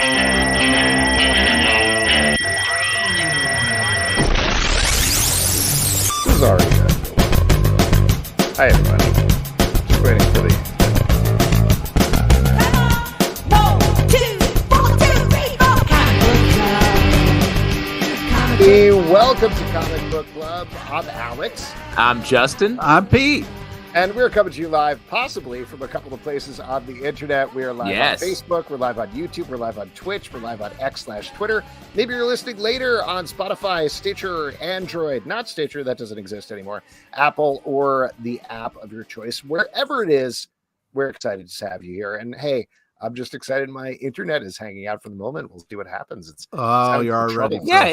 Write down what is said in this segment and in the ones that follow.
This is already good. Hi, everybody. Just waiting for the... Welcome to Comic Book Club. I'm Alex. I'm Justin. I'm Pete. And we're coming to you live, possibly from a couple of places on the internet. We are live on Facebook. We're live on YouTube. We're live on Twitch. We're live on X/Twitter. Maybe you're listening later on Spotify, Stitcher, Android. Not Stitcher. That doesn't exist anymore. Apple or the app of your choice. Wherever it is, we're excited to have you here. And hey, I'm just excited my internet is hanging out for the moment. We'll see what happens. You're already. Yeah,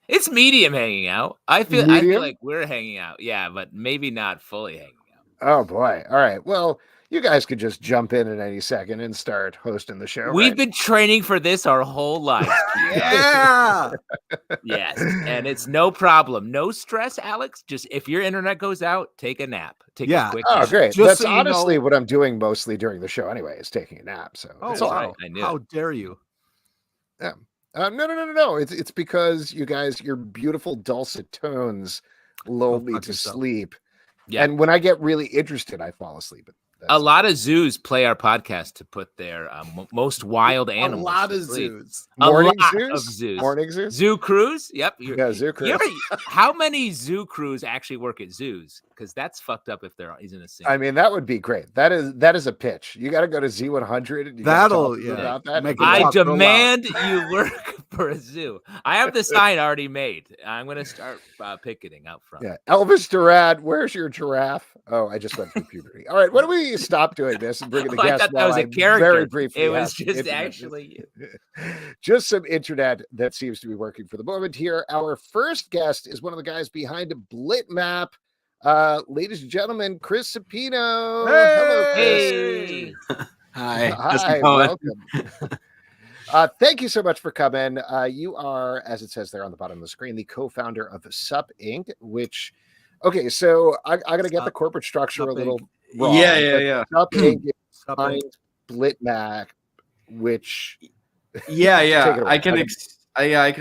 it's medium hanging out. I feel like we're hanging out. Yeah, but maybe not fully hanging out. Oh boy. All right. Well, you guys could just jump in at any second and start hosting the show. We've been training for this our whole lives. Yeah. Yes. And it's no problem. No stress, Alex. Just if your internet goes out, take a nap. Take a quick nap. Great. That's so honestly what I'm doing mostly during the show anyway, is taking a nap. So how dare you? Yeah. No. It's because you guys, your beautiful dulcet tones lull me to sleep. Yeah. And when I get really interested, I fall asleep. A lot of zoos play our podcast to put their most wild animals. A lot of zoos. Morning zoos? Zoo crews? Yep. Yeah, zoo crews. How many zoo crews actually work at zoos? Because that's fucked up if he's in a scene. I mean, that would be great. That is a pitch. You got to go to Z100. And about that. I demand you work for a zoo. I have the sign already made. I'm going to start picketing out front. Yeah, Elvis Duran, where's your giraffe? Oh, I just went through puberty. All right, why don't we stop doing this and bring in the guest? I thought that was a character. Very briefly, it was just actually you. Just some internet that seems to be working for the moment here. Our first guest is one of the guys behind Blitmap. Ladies and gentlemen, Chris Supino. Hey. Hello, Chris. Hi. Hi, welcome. Thank you so much for coming. You are, as it says there on the bottom of the screen, the co-founder of Sup Inc., which, okay, so I got to get the corporate structure a little wrong. Yeah. Sup Inc. is behind Blitmap, which... Yeah. I can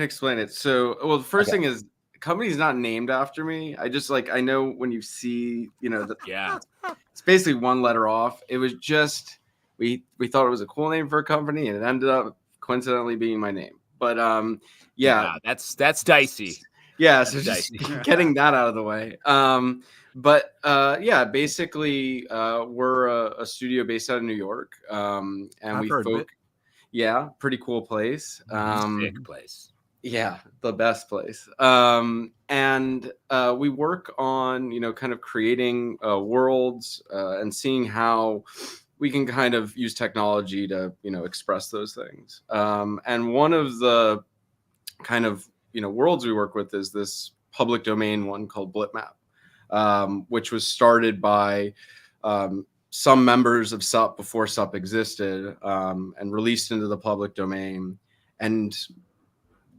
explain it. So, well, the first thing is, the company's not named after me. I just, I know when you see, it's basically one letter off. It was just, we thought it was a cool name for a company, and it ended up coincidentally being my name. But that's dicey. Yeah, so just getting that out of the way. Basically, we're a studio based out of New York, and pretty cool place. Big place. Yeah, the best place. And we work on kind of creating worlds and seeing how we can kind of use technology to, express those things. And one of the kind of, worlds we work with is this public domain one called Blitmap, which was started by some members of SUP before SUP existed, and released into the public domain. And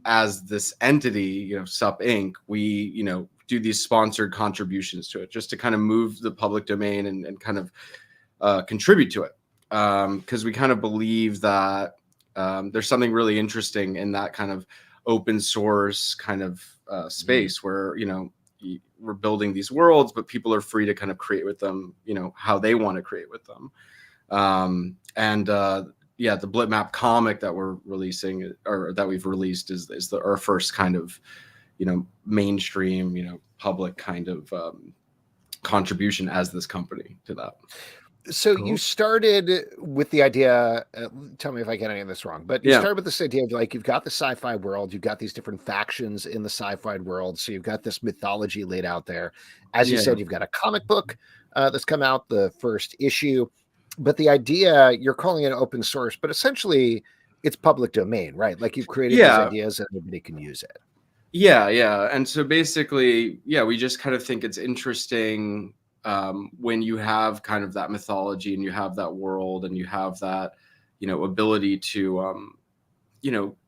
as this entity, SUP Inc., we, do these sponsored contributions to it just to kind of move the public domain and kind of contribute to it, because we kind of believe that there's something really interesting in that kind of open source kind of space where we're building these worlds, but people are free to kind of create with them how they want to create with them. The Blitmap comic that we're releasing, or that we've released, is our first kind of mainstream public kind of contribution as this company to that. So cool. You started with the idea, tell me if I get any of this wrong, but you started with this idea of you've got the sci-fi world, you've got these different factions in the sci-fi world. So you've got this mythology laid out there. As you said, you've got a comic book that's come out, the first issue, but the idea, you're calling it open source, but essentially it's public domain, right? Like you've created these ideas and everybody can use it. Yeah. And so basically, we just kind of think it's interesting when you have kind of that mythology and you have that world and you have that, ability to,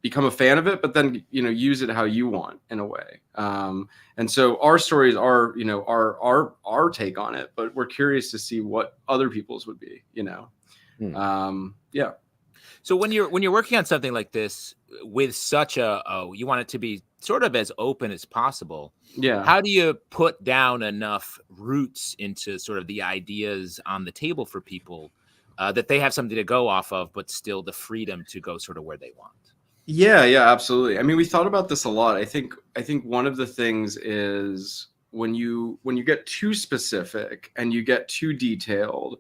become a fan of it, but then, use it how you want in a way. And so our stories are, our take on it, but we're curious to see what other people's would be, So when you're working on something like this with such you want it to be sort of as open as possible. Yeah. How do you put down enough roots into sort of the ideas on the table for people that they have something to go off of, but still the freedom to go sort of where they want? Yeah, absolutely. I mean, we thought about this a lot. I think one of the things is when you get too specific and you get too detailed,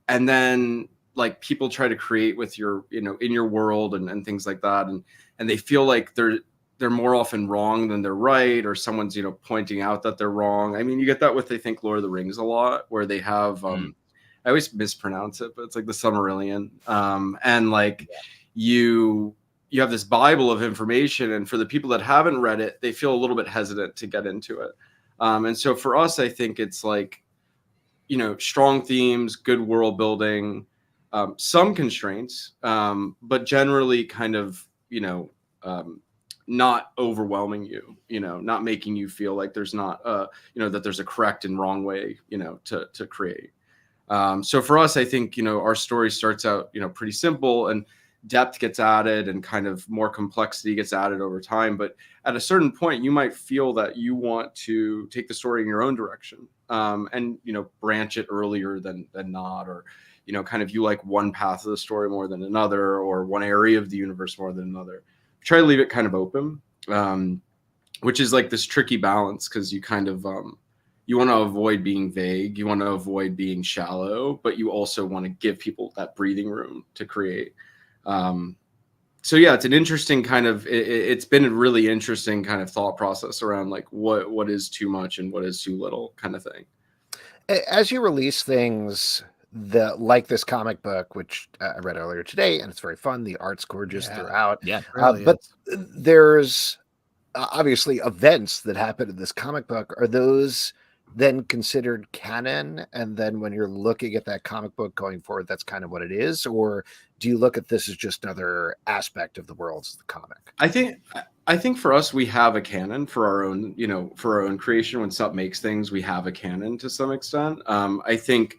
and then like people try to create with your, in your world and things like that, and they feel like they're more often wrong than they're right, or someone's pointing out that they're wrong. I mean, you get that with, I think, Lord of the Rings a lot, where they have I always mispronounce it, but it's like the Silmarillion, and like you have this Bible of information, and for the people that haven't read it, they feel a little bit hesitant to get into it. And so for us, I think it's like, strong themes, good world building, some constraints, but generally kind of, not overwhelming you, not making you feel like there's not, that there's a correct and wrong way, to create. So for us, I think, our story starts out, pretty simple, and depth gets added and kind of more complexity gets added over time. But at a certain point, you might feel that you want to take the story in your own direction, and, branch it earlier than not, or, kind of you like one path of the story more than another, or one area of the universe more than another. Try to leave it kind of open, which is like this tricky balance, because you kind of, you want to avoid being vague, you want to avoid being shallow, but you also want to give people that breathing room to create. So yeah, it's an interesting kind of, it's been a really interesting kind of thought process around like what is too much and what is too little kind of thing. As you release things like this comic book, which I read earlier today, and it's very fun. The art's gorgeous throughout. Yeah. But there's obviously events that happen in this comic book. Are those then considered canon? And then when you're looking at that comic book going forward, that's kind of what it is? Or do you look at this as just another aspect of the worlds of the comic? I think for us, we have a canon for our own, for our own creation. When Sup makes things, we have a canon to some extent. I think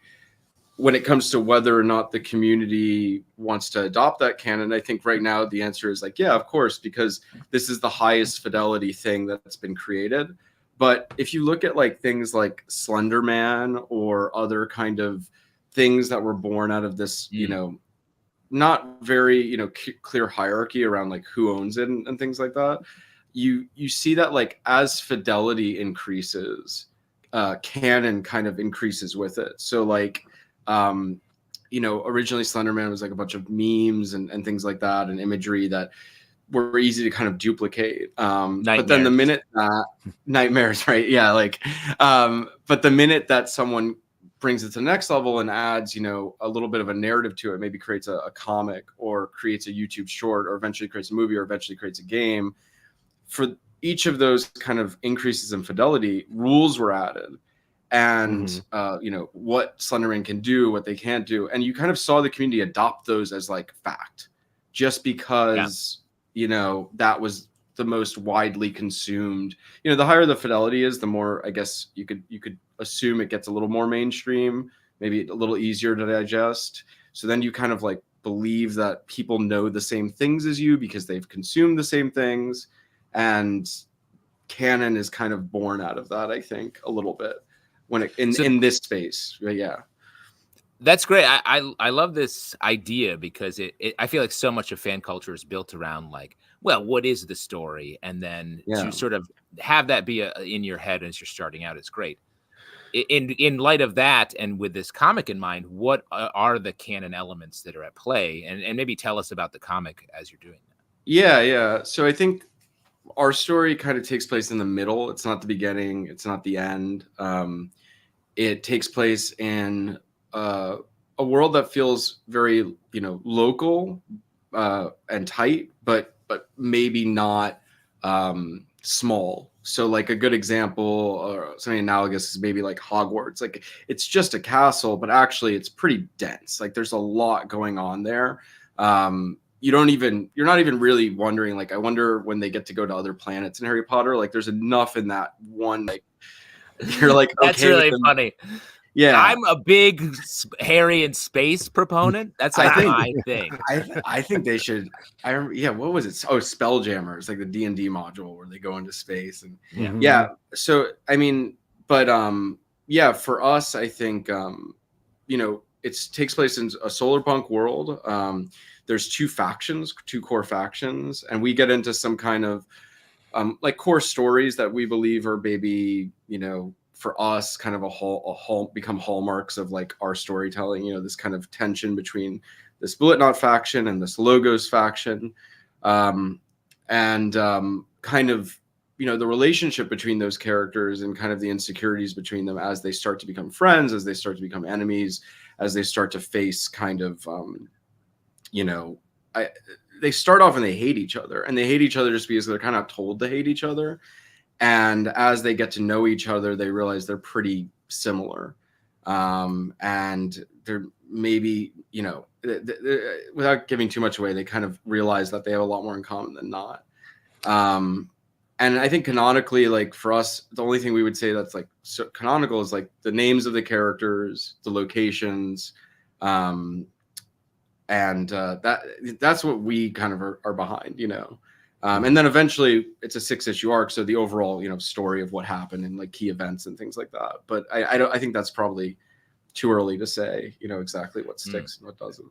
when it comes to whether or not the community wants to adopt that canon, I think right now the answer is like, yeah, of course, because this is the highest fidelity thing that's been created. But if you look at like things like Slender Man or other kind of things that were born out of this, not very, clear hierarchy around like who owns it and things like that, you see that like as fidelity increases, canon kind of increases with it. So like, originally Slender Man was like a bunch of memes and things like that, and imagery that were easy to kind of duplicate. But then the minute that nightmares, right? Yeah. Like, but the minute that someone brings it to the next level and adds, a little bit of a narrative to it, maybe creates a comic or creates a YouTube short or eventually creates a movie or eventually creates a game, for each of those kind of increases in fidelity, rules were added. And, what Slenderman can do, what they can't do. And you kind of saw the community adopt those as like fact, just because, that was the most widely consumed. The higher the fidelity is, the more, I guess you could assume it gets a little more mainstream, maybe a little easier to digest. So then you kind of like believe that people know the same things as you because they've consumed the same things. And canon is kind of born out of that, I think, a little bit. When in this space. Yeah, that's great. I love this idea because I feel like so much of fan culture is built around like, well, what is the story? And then to sort of have that be in your head as you're starting out is great. In light of that, and with this comic in mind, what are the canon elements that are at play? And maybe tell us about the comic as you're doing that. Yeah. So I think our story kind of takes place in the middle. It's not the beginning. It's not the end. It takes place in a world that feels very, local and tight, but maybe not small. So like a good example or something analogous is maybe like Hogwarts. Like it's just a castle, but actually it's pretty dense. Like there's a lot going on there. You're not even really wondering, like, I wonder when they get to go to other planets in Harry Potter. Like there's enough in that one, like, you're like, that's okay, really funny. Yeah, I'm a big Harry and space proponent. That's like my thing. I think they should. What was it? Oh, Spelljammers, like the D&D module where they go into space and So I mean, but for us, I think it takes place in a solar punk world. There's two core factions, and we get into some kind of like core stories that we believe are maybe for us kind of become hallmarks of like our storytelling. This kind of tension between this Blitmap faction and this Logos faction, and kind of the relationship between those characters and kind of the insecurities between them as they start to become friends, as they start to become enemies, as they start to face kind of they start off and they hate each other, and they hate each other just because they're kind of told to hate each other. And as they get to know each other, they realize they're pretty similar. And they're maybe, without giving too much away, they kind of realize that they have a lot more in common than not. And I think canonically, like for us, the only thing we would say that's like canonical is like the names of the characters, the locations, and that's what we kind of are behind, and then eventually it's a 6-issue arc, so the overall story of what happened and like key events and things like that. But I think that's probably too early to say exactly what sticks and what doesn't.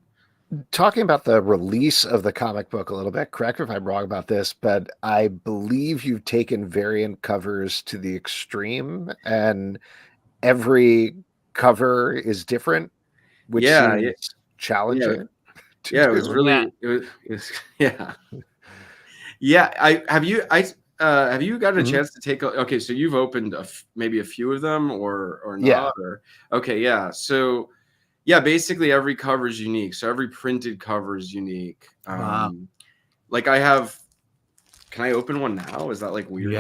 Talking about the release of the comic book a little bit, correct me if I'm wrong about this, but I believe you've taken variant covers to the extreme, and every cover is different, which seems challenging. It was really, it was have you gotten a chance to take okay, so you've opened maybe a few of them or not? So basically every cover is unique, so every printed cover is unique. Like I have, can I open one now? Is that like weird?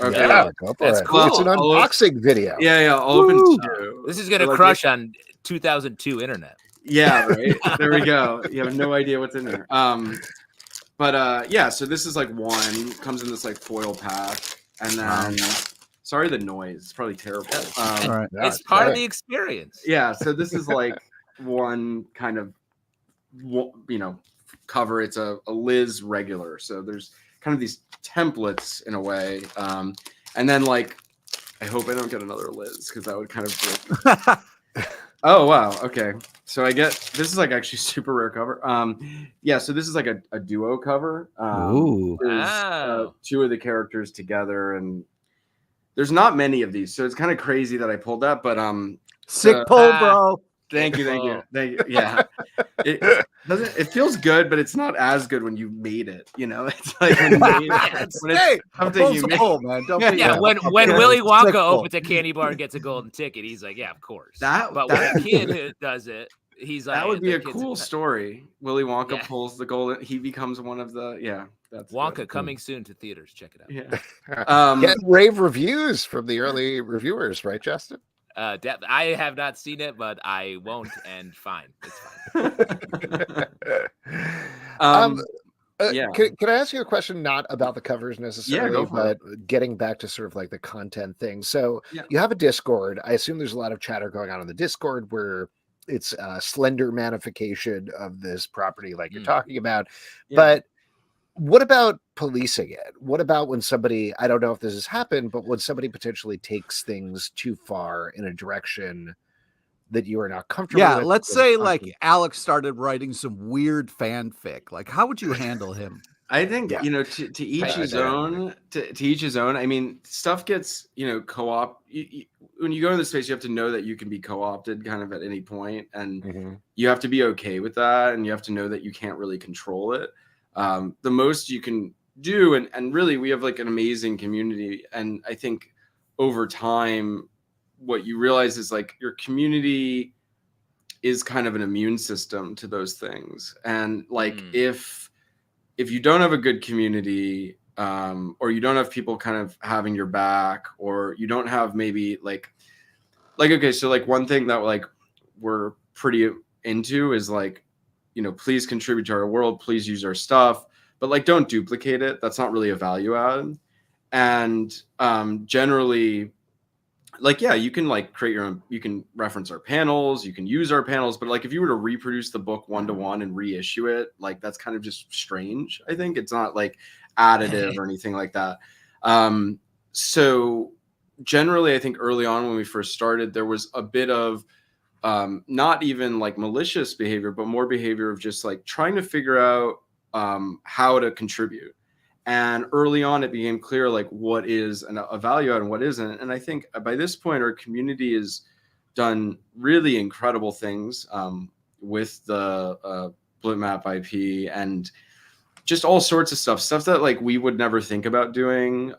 Okay, go for it. Cool. It's an unboxing video. I'll open two. This is gonna crush on 2002 internet. Yeah, right. There we go. You have no idea what's in there. So this is like one, comes in this like foil pack, and then sorry the noise, it's probably terrible. Right. It's part of the experience. Yeah, so this is like one kind of cover. It's a Liz regular, so there's kind of these templates in a way, and then like I hope I don't get another Liz because that would kind of break. Oh wow, okay. So this is like actually super rare cover. So this is like a duo cover. There's two of the characters together, and there's not many of these, so it's kind of crazy that I pulled that. But sick pull, bro. Thank you. Yeah, it feels good, but it's not as good when you made it. It's like when you made it. Hey, something you made, man. Don't when Willy Wonka opens a candy bar and gets a golden ticket, he's like, yeah, of course. But when a kid does it, he's like, that would be a cool story. Willy Wonka pulls the golden. He becomes one of the That's Wonka good. Coming soon to theaters. Check it out. Yeah. Get rave reviews from the early reviewers, right, Justin? I have not seen it, but I won't, and fine. It's fine. Can I ask you a question, not about the covers necessarily, but getting back to sort of like the content thing? So you have a Discord. I assume there's a lot of chatter going on in the Discord where it's a slender manification of this property like you're talking about. But what about policing it? What about when somebody, I don't know if this has happened, but when somebody potentially takes things too far in a direction that you are not comfortable with? Let's say like Alex started writing some weird fanfic. Like, how would you handle him? I think, to each his own, to each his own. I mean, stuff gets, co-op. When you go into the space, you have to know that you can be co-opted kind of at any point, and you have to be okay with that, and you have to know that you can't really control it. The most you can do, and really we have like an amazing community, and I think over time what you realize is like your community is kind of an immune system to those things, and like if you don't have a good community, or you don't have people kind of having your back, or you don't have maybe like okay, so like one thing that like we're pretty into is like, please contribute to our world, please use our stuff, but like don't duplicate it. That's not really a value add. And generally like, yeah, you can like create your own, you can reference our panels, you can use our panels, but like if you were to reproduce the book 1-to-1 and reissue it, like that's kind of just strange. I think it's not like additive or anything like that. So generally, I think early on when we first started, there was a bit of not even like malicious behavior, but more behavior of just like trying to figure out how to contribute. And early on, it became clear like what is a value add and what isn't. And I think by this point, our community has done really incredible things with the Blitmap IP and just all sorts of stuff that like we would never think about doing,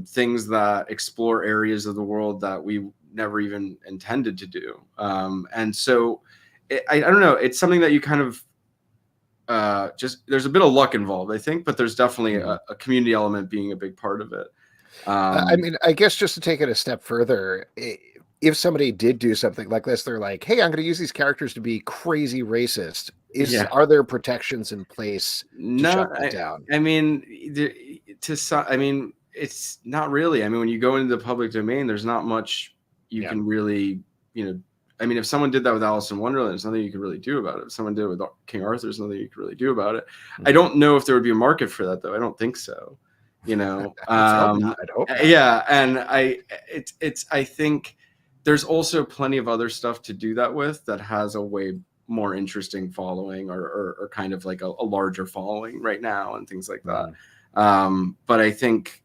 things that explore areas of the world that we never even intended to do. And so I don't know, it's something that you kind of just, there's a bit of luck involved, I think, but there's definitely a community element being a big part of it. I mean, I guess just to take it a step further, if somebody did do something like this, they're like, hey, I'm going to use these characters to be crazy racist. Are there protections in place to shut that down? I mean, I mean, it's not really. I mean, when you go into the public domain, there's not much you can really, I mean, if someone did that with Alice in Wonderland, there's nothing you could really do about it. If someone did it with King Arthur, there's nothing you could really do about it. I don't know if there would be a market for that, though. I don't think so. I'd hope not. Yeah, and I think there's also plenty of other stuff to do that with that has a way more interesting following or kind of like a larger following right now and things like that. But I think,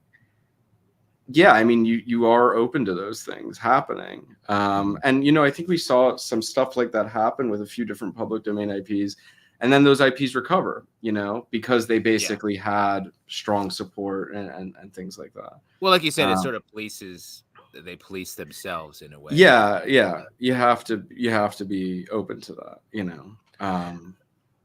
yeah, I mean, you are open to those things happening. And, I think we saw some stuff like that happen with a few different public domain IPs. And then those IPs recover, because they basically had strong support and things like that. Well, like you said, it sort of they police themselves in a way. Yeah. You have to be open to that,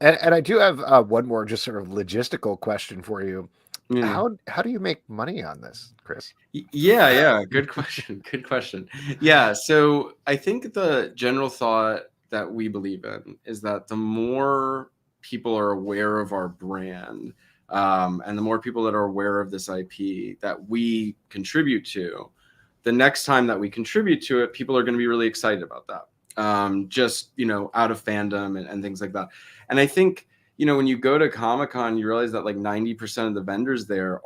And I do have one more just sort of logistical question for you. Yeah. How do you make money on this, Chris? Yeah. Good question. Yeah. So I think the general thought that we believe in is that the more people are aware of our brand, and the more people that are aware of this IP that we contribute to, the next time that we contribute to it, people are going to be really excited about that. Just, out of fandom and things like that. And I think, when you go to Comic-Con, you realize that like 90% of the vendors there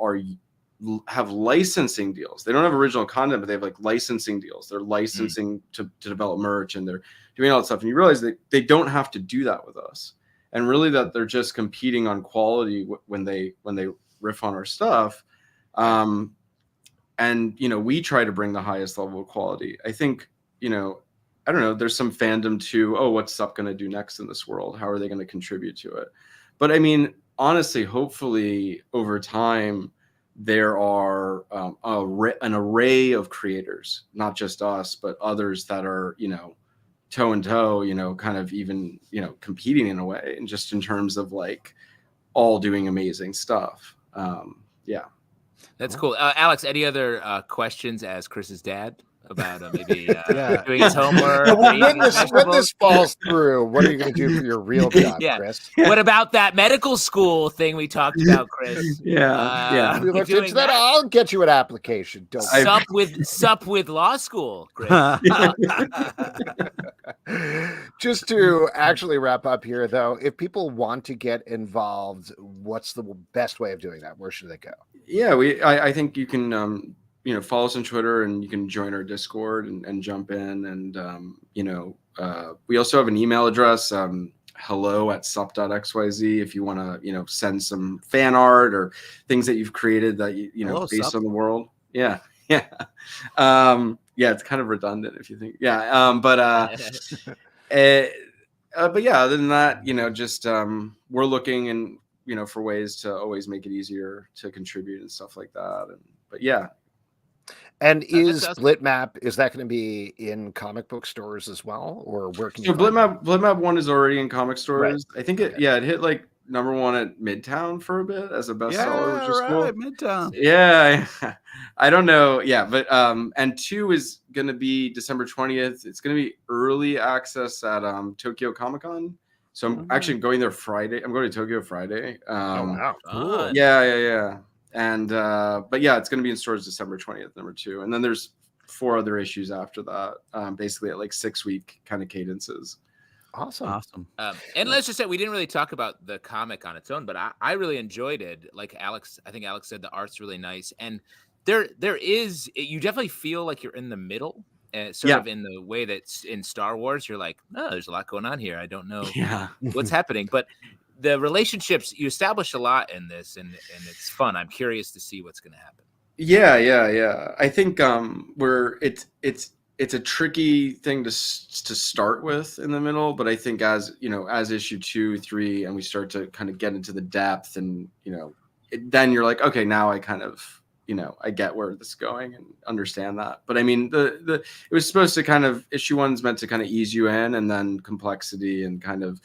have licensing deals. They don't have original content, but they have like licensing deals. They're licensing to develop merch, and they're doing all that stuff. And you realize that they don't have to do that with us. And really that they're just competing on quality when they riff on our stuff. And, we try to bring the highest level of quality. I think, I don't know, there's some fandom to, what's Sup going to do next in this world? How are they going to contribute to it? But I mean, honestly, hopefully over time, there are an array of creators, not just us, but others that are, toe and toe, kind of even, competing in a way, and just in terms of like all doing amazing stuff. Yeah. That's cool. Alex, any other questions as Chris's dad about maybe doing his homework? When this falls through, what are you going to do for your real job, Chris? What about that medical school thing we talked about, Chris? We looked into that. I'll get you an application. Don't sup with law school, Chris. Just to actually wrap up here, though, if people want to get involved, what's the best way of doing that? Where should they go? Yeah, I think you can follow us on Twitter, and you can join our Discord and jump in. And, we also have an email address, hello@sup.xyz, if you want to, send some fan art or things that you've created that, Hello, based Sup. on the world. Yeah. It's kind of redundant if you think, but yeah, other than that, just, we're looking and, for ways to always make it easier to contribute and stuff like that. But yeah. And is Blitmap, is that going to be in comic book stores as well, or where can you? Blitmap 1 is already in comic stores. Right. I think it hit like #1 at Midtown for a bit as a bestseller, which is cool. Midtown. Yeah, I don't know. Yeah, but and 2 is going to be December 20th. It's going to be early access at Tokyo Comic Con. So I'm actually going there Friday. I'm going to Tokyo Friday. Wow. Yeah. And but yeah, it's going to be in stores December 20th, #2. And then there's 4 other issues after that, basically at like 6-week kind of cadences. Awesome. And let's just say we didn't really talk about the comic on its own, but I really enjoyed it. Like Alex, I think Alex said the art's really nice, and there is, you definitely feel like you're in the middle, sort of in the way that's in Star Wars. You're like, oh, there's a lot going on here. I don't know what's happening, but the relationships you establish a lot in this, and it's fun. I'm curious to see what's going to happen. Yeah. I think it's a tricky thing to start with in the middle, but I think as issue 2, 3, and we start to kind of get into the depth, and then you're like, okay, now I kind of I get where this is going and understand that. But I mean, it was supposed to kind of, issue 1's meant to kind of ease you in, and then complexity and kind of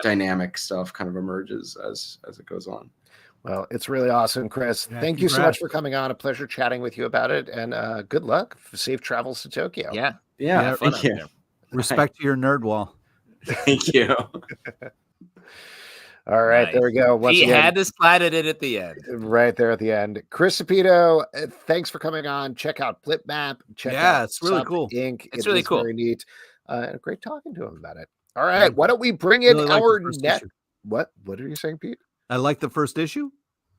dynamic stuff kind of emerges as it goes on. Well, it's really awesome, Chris. Thank you so much for coming on. A pleasure chatting with you about it, and good luck. Safe travels to Tokyo. Yeah. Thank you. Respect to your nerd wall. Thank you. All right, there we go. Once again, had to slide it in at the end. Right there at the end. Chris Supino, thanks for coming on. Check out Blitmap. Check out it's really cool. Inc. It's really cool. Very neat. And great talking to him about it. All right, why don't we bring in our net? What are you saying, Pete? I like the first issue.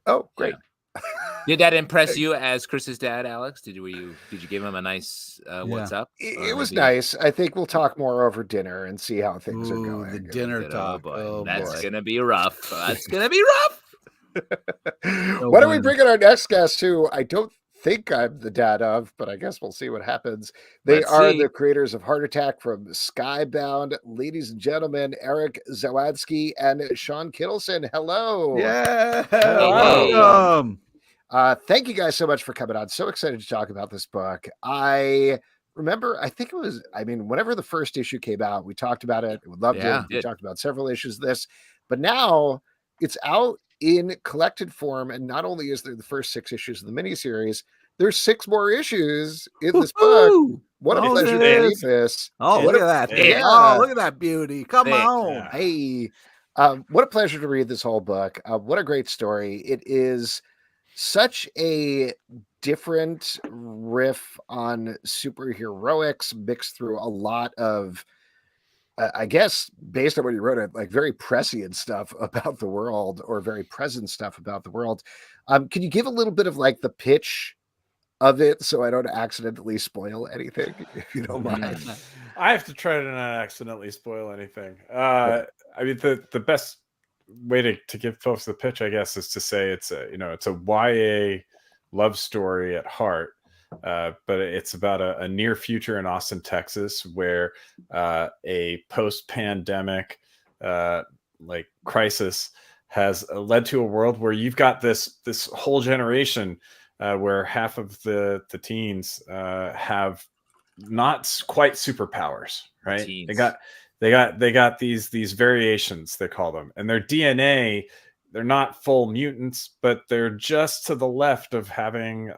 Oh, great. Yeah. Did that impress you as Chris's dad, Alex? Did you give him a nice what's up? It was nice. I think we'll talk more over dinner and see how things are going. The dinner talk. That's gonna be rough. That's gonna be rough. Why don't we bring in our next guest, who I don't think I'm the dad of, but I guess we'll see what happens. They are the creators of Heart Attack from Skybound. Ladies and gentlemen, Eric Zawadzki and Shawn Kittelsen. Hello. Yeah. Welcome. Thank you guys so much for coming on. So excited to talk about this book. I remember, I think it was, whenever the first issue came out, we talked about it. We loved it. We talked about several issues of this, but now it's out in collected form, and not only is there the first 6 issues of the miniseries, there's 6 more issues in this book. What a pleasure to read this. Look at that. Yeah. Oh, look at that beauty. Come on. Yeah. Hey, what a pleasure to read this whole book. What a great story. It is such a different riff on superheroics mixed through a lot of I guess based on what you wrote, it like very prescient stuff about the world, or very present stuff about the world. Can you give a little bit of like the pitch of it, so I don't accidentally spoil anything, if you don't mind? I have to try to not accidentally spoil anything. The best way to give folks the pitch, I guess, is to say it's a YA love story at heart. But it's about a near future in Austin, Texas, where a post-pandemic crisis has led to a world where you've got this whole generation where half of the teens have not quite superpowers, right? Teens. They got these variations, they call them, and their DNA. They're not full mutants, but they're just to the left of having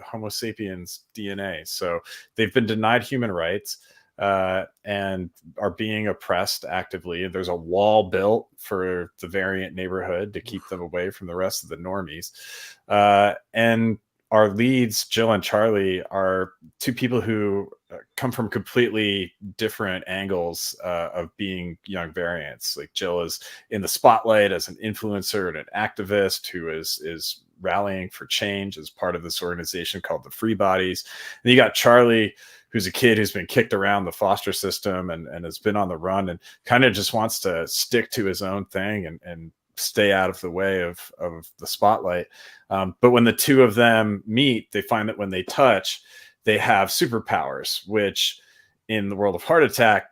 Homo sapiens DNA. So they've been denied human rights and are being oppressed actively. There's a wall built for the variant neighborhood to keep them away from the rest of the normies. And our leads, Jill and Charlie, are 2 people who come from completely different angles of being young variants. Like Jill is in the spotlight as an influencer and an activist who is rallying for change as part of this organization called the Free Bodies. And you got Charlie, who's a kid who's been kicked around the foster system and has been on the run and kind of just wants to stick to his own thing and stay out of the way of the spotlight. But when the 2 of them meet, they find that when they touch, they have superpowers, which in the world of Heart Attack,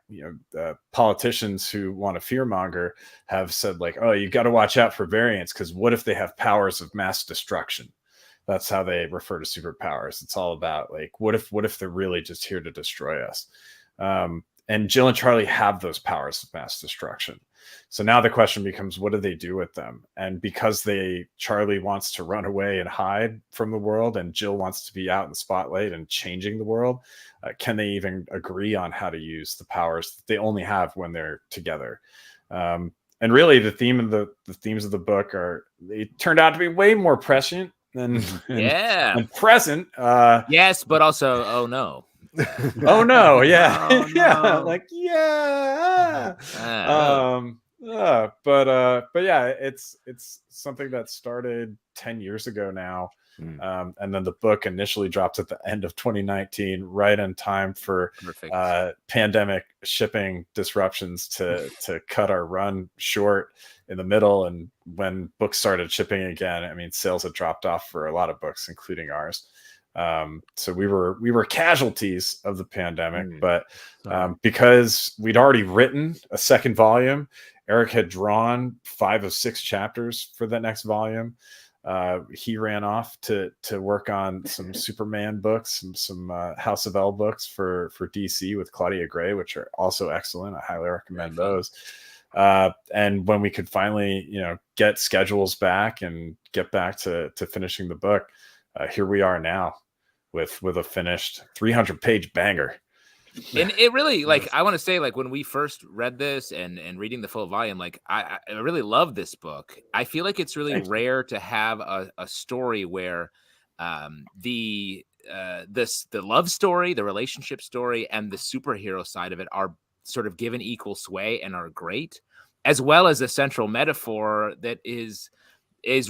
politicians who want to fearmonger have said like, oh, you got to watch out for variants, because what if they have powers of mass destruction? That's how they refer to superpowers. It's all about like, what if they're really just here to destroy us? And Jill and Charlie have those powers of mass destruction. So now the question becomes, what do they do with them? And because Charlie wants to run away and hide from the world, and Jill wants to be out in the spotlight and changing the world, can they even agree on how to use the powers that they only have when they're together? And really, the themes of the book they turned out to be way more prescient and present. Yes, but also, oh no. Oh no, yeah. Oh, Yeah, no. like but yeah, it's something that started 10 years ago now. And then the book initially dropped at the end of 2019, right in time for pandemic shipping disruptions to cut our run short in the middle. And when books started shipping again, I mean, sales had dropped off for a lot of books, including ours. So we were casualties of the pandemic, but because we'd already written a second volume, Eric had drawn 5 of 6 chapters for the next volume. He ran off to work on some Superman books, some House of L books for DC with Claudia Gray, which are also excellent. I highly recommend those. And when we could finally, get schedules back and get back to finishing the book, here we are now with a finished 300-page banger. And it really, I want to say, when we first read this and reading the full volume, I really love this book. I feel like it's really rare to have a story where the love story, the relationship story, and the superhero side of it are sort of given equal sway and are great, as well as a central metaphor that is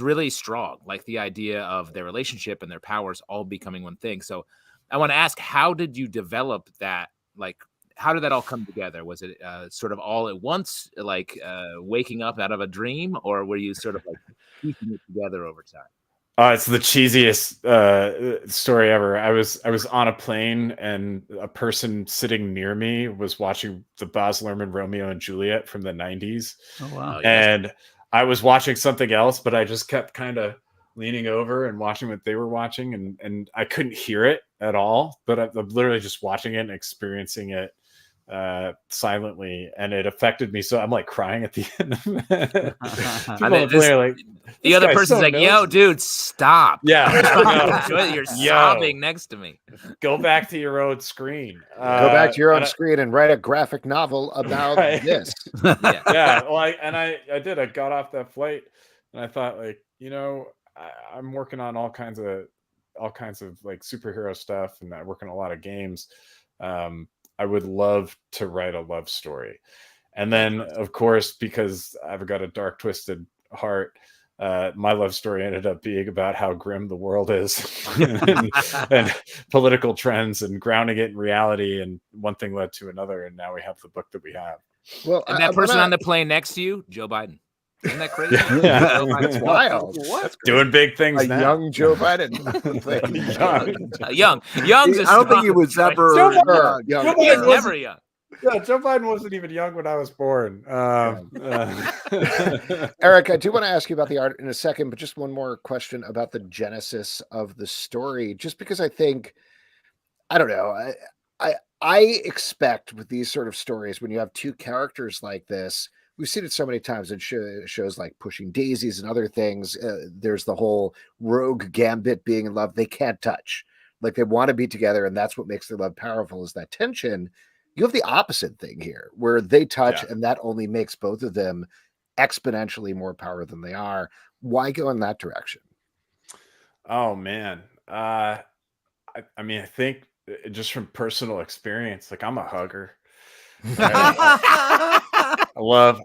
really strong, like the idea of their relationship and their powers all becoming one thing. So I want to ask, how did you develop that? How did that all come together? Was it sort of all at once, waking up out of a dream, or were you sort of piecing it together over time? It's the cheesiest story ever. I was on a plane, and a person sitting near me was watching the Baz Luhrmann Romeo and Juliet from the 90s. Oh, wow. And I was watching something else, but I just kept kind of leaning over and watching what they were watching, and I couldn't hear it at all, but I'm literally just watching it and experiencing it silently, and it affected me. So I'm crying at the end of it. The other person's so yo, dude, stop. Yeah. You're sobbing next to me. Go back to your own screen. Go back to your own screen and write a graphic novel about this. Yeah. Well, I did. I got off that flight and I thought, I'm working on all kinds of superhero stuff, and I work on a lot of games. I would love to write a love story. And then, of course, because I've got a dark, twisted heart, my love story ended up being about how grim the world is and political trends and grounding it in reality. And one thing led to another. And now we have the book that we have. Well, and that person on the plane next to you, Joe Biden. Isn't that crazy? Yeah. That's wild. What? Doing big things now. Young Joe Biden. Young. Young's I don't think he was ever young. He was never young. Yeah, Joe Biden wasn't even young when I was born. Eric, I do want to ask you about the art in a second, but just one more question about the genesis of the story. Just because I think, I don't know, I expect with these sort of stories, when you have two characters like this, we've seen it so many times in shows like Pushing Daisies and other things. There's the whole rogue gambit being in love. They can't touch. They want to be together, and that's what makes their love powerful, is that tension. You have the opposite thing here, where they touch, and that only makes both of them exponentially more power than they are. Why go in that direction? Oh, man. I think just from personal experience, I'm a hugger. Right? I love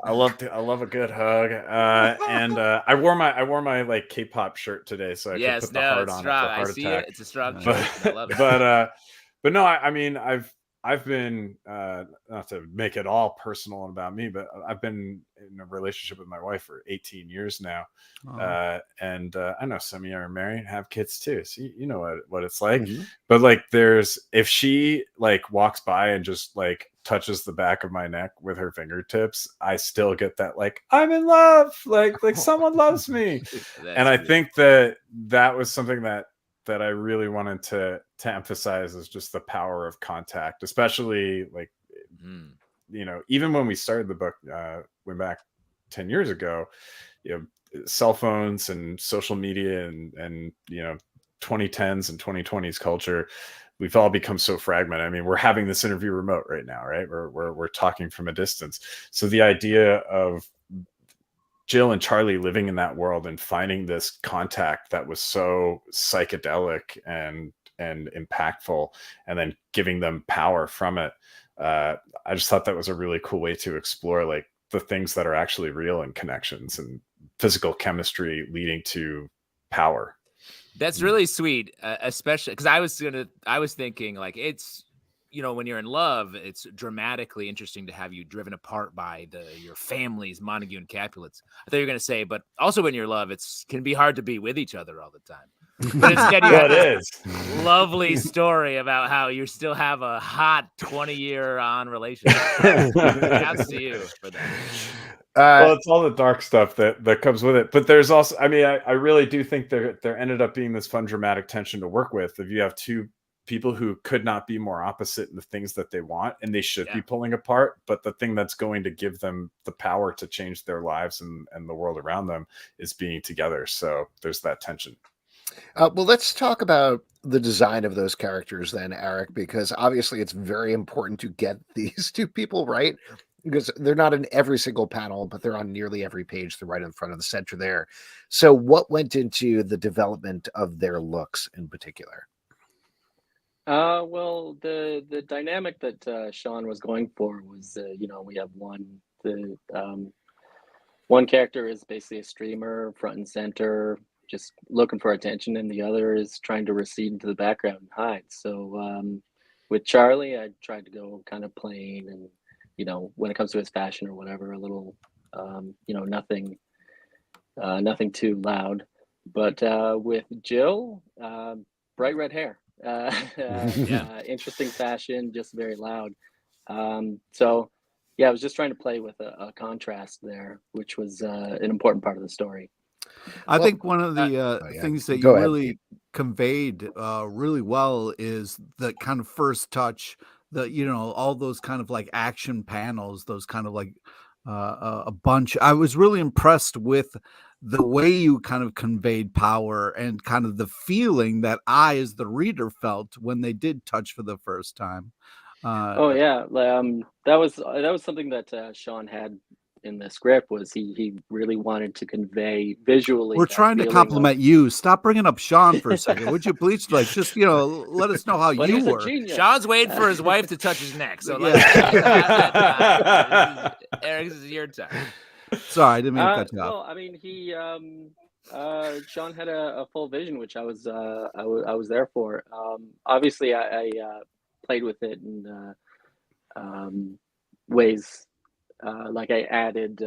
a good hug. And I wore my K-pop shirt today, so I could put the heart on it for heart attack. It's a strong choice. I love it. But no, I've been not to make it all personal about me, but I've been in a relationship with my wife for 18 years now. And I know some of you are married and have kids too, so you know what it's like. Mm-hmm. But if she walks by and just touches the back of my neck with her fingertips, I still get that I'm in love, someone loves me. And I think that was something that I really wanted to emphasize, is just the power of contact, especially even when we started the book, went back 10 years ago, cell phones and social media and 2010s and 2020s culture, we've all become so fragmented. I mean, we're having this interview remote right now, right? We're talking from a distance. So the idea of Jill and Charlie living in that world and finding this contact that was so psychedelic and impactful, and then giving them power from it. I just thought that was a really cool way to explore like the things that are actually real in connections and physical chemistry leading to power. That's really sweet, especially because I was thinking like it's, you know, when you're in love, it's dramatically interesting to have you driven apart by your families, Montague and Capulets. I thought you were going to say, but also when you're in love, can be hard to be with each other all the time. But instead, you have this lovely story about how you still have a hot 20-year-on relationship. Shouts to you for that. Well, it's all the dark stuff that comes with it. But there's also, I mean, I really do think there ended up being this fun dramatic tension to work with. If you have two people who could not be more opposite in the things that they want, and they should be pulling apart, but the thing that's going to give them the power to change their lives and the world around them is being together. So there's that tension. Well, let's talk about the design of those characters then, Eric, because obviously it's very important to get these two people right, because they're not in every single panel, but they're on nearly every page. They're right in front of the center there. So what went into the development of their looks in particular? Well, the dynamic that Shawn was going for was, we have one character is basically a streamer, front and center, just looking for attention, and the other is trying to recede into the background and hide. So with Charlie, I tried to go kind of plain, and when it comes to his fashion or whatever, a little, nothing too loud. But with Jill, bright red hair. Interesting fashion, just very loud. So I was just trying to play with a contrast there, which was an important part of the story. I think one of the things that you really conveyed really well is the kind of first touch, all those kind of like action panels, those kind of like a bunch. I was really impressed with the way you kind of conveyed power and kind of the feeling that I, as the reader, felt when they did touch for the first time. That was something that Shawn had in the script. Was he really wanted to convey visually. We're trying to compliment you. Stop bringing up Shawn for a second. Would you please, just let us know how you were. Shawn's waiting for his wife to touch his neck. So Eric, this is your time. Sorry, I didn't mean to cut you off. Well, I mean, Shawn had a full vision, which I was there for. Obviously, I played with it in ways like I added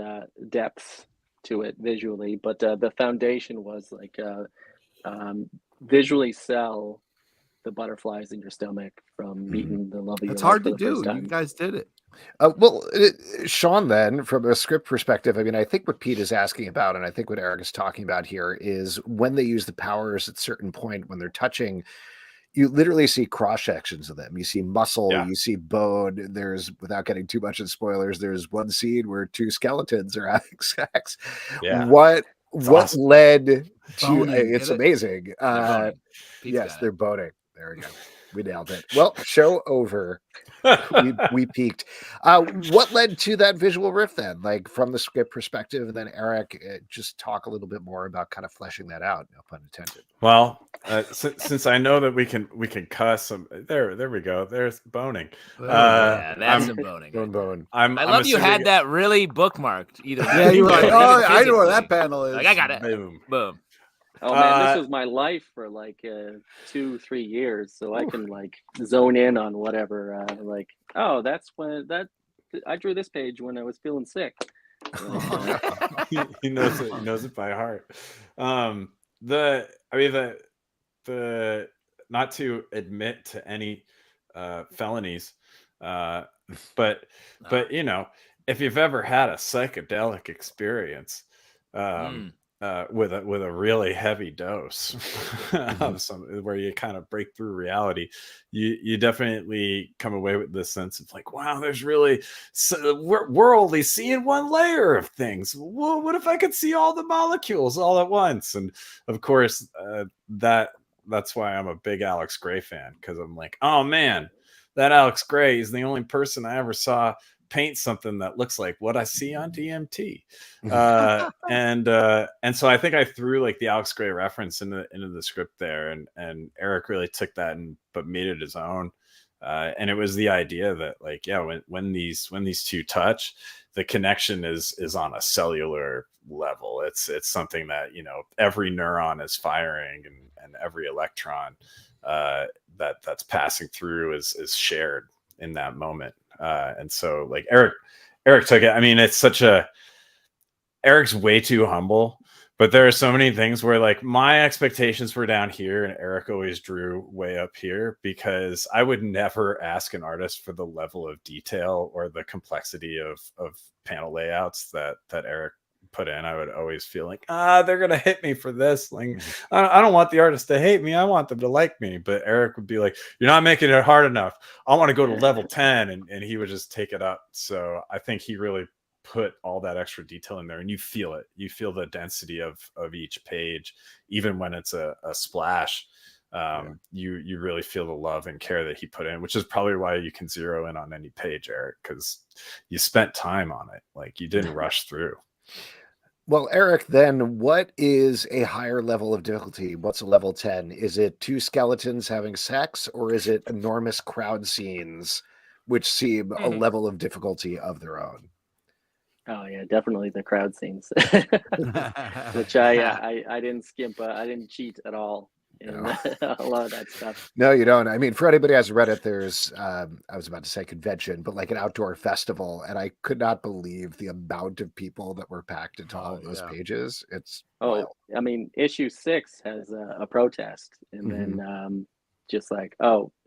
depth to it visually, but the foundation was like visually sell the butterflies in your stomach from meeting the love of your life. It's hard to do. You guys did it. Shawn, then, from a script perspective, I mean, I think what Pete is asking about, and I think what Eric is talking about here, is when they use the powers at a certain point, when they're touching, you literally see cross sections of them. You see muscle, you see bone. There's, without getting too much in spoilers, there's one scene where two skeletons are having sex. Yeah. What awesome. Led to boning, it's amazing. Yes, they're boning. There we go. We nailed it. Well, show over. we peaked. What led to that visual riff then, like from the script perspective? And then Eric, just talk a little bit more about kind of fleshing that out. No pun intended. Well, since I know that we can cuss, there we go. There's boning. That's some boning. Bone. I love you had that really bookmarked. Either you're like, I know where that panel is. Like, I got it. Boom. Oh man, this was my life for like 2-3 years, so I can like zone in on whatever. That's when I drew this page when I was feeling sick. He knows it. He knows it by heart. The not to admit to any felonies, but if you've ever had a psychedelic experience. With a really heavy dose of where you kind of break through reality, you definitely come away with this sense of like, wow, there's really we're only seeing one layer of things. Well, what if I could see all the molecules all at once? And of course, that's why I'm a big Alex Gray fan, because I'm like, oh man, that Alex Gray is the only person I ever saw paint something that looks like what I see on DMT. And so I think I threw like the Alex Gray reference into the script there, and Eric really took that but made it his own. And it was the idea that like, yeah, when these two touch, the connection is on a cellular level. It's something that, you know, every neuron is firing, and every electron that's passing through is shared in that moment. And so like Eric took it. I mean, Eric's way too humble, but there are so many things where like my expectations were down here and Eric always drew way up here, because I would never ask an artist for the level of detail or the complexity of panel layouts that Eric put in. I would always feel like, they're going to hit me for this. Like, I don't want the artist to hate me. I want them to like me. But Eric would be like, you're not making it hard enough. I want to go to level 10. And he would just take it up. So I think he really put all that extra detail in there, and you feel it. You feel the density of each page, even when it's a splash. You really feel the love and care that he put in, which is probably why you can zero in on any page, Eric, because you spent time on it. Like, you didn't rush through. Well, Eric, then what is a higher level of difficulty? What's a level 10? Is it two skeletons having sex, or is it enormous crowd scenes, which seem a level of difficulty of their own? Oh yeah, definitely the crowd scenes, which I didn't skimp. I didn't cheat at all in a lot of that stuff. No, you don't. I mean, for anybody who hasn't read it, there's I was about to say convention, but like an outdoor festival, and I could not believe the amount of people that were packed into all of those pages. It's wild. I mean, issue 6 has a protest, and then just like,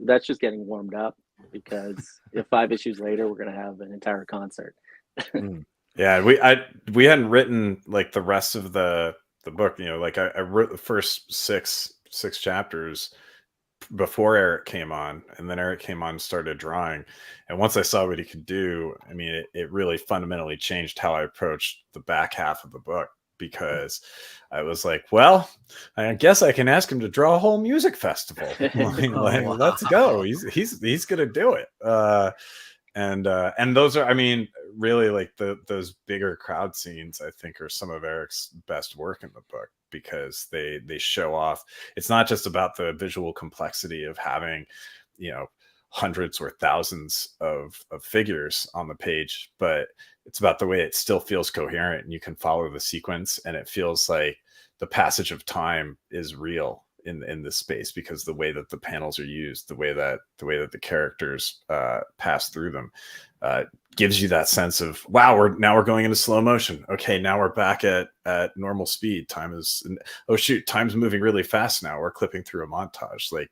that's just getting warmed up, because if 5 issues later we're gonna have an entire concert. Yeah, we hadn't written like the rest of the book. You know, like I wrote the first six chapters before Eric came on, and then Eric came on and started drawing. And once I saw what he could do, I mean, it really fundamentally changed how I approached the back half of the book, because I was like, well, I guess I can ask him to draw a whole music festival. Let's go. He's gonna do it. And those are, I mean, really like those bigger crowd scenes, I think, are some of Eric's best work in the book, because they show off. It's not just about the visual complexity of having, you know, hundreds or thousands of figures on the page, but it's about the way it still feels coherent, and you can follow the sequence, and it feels like the passage of time is real in this space, because the way that the panels are used, the way that the characters pass through them, gives you that sense of, wow, we're going into slow motion. Okay, now we're back at normal speed. Time's moving really fast now. We're clipping through a montage. Like,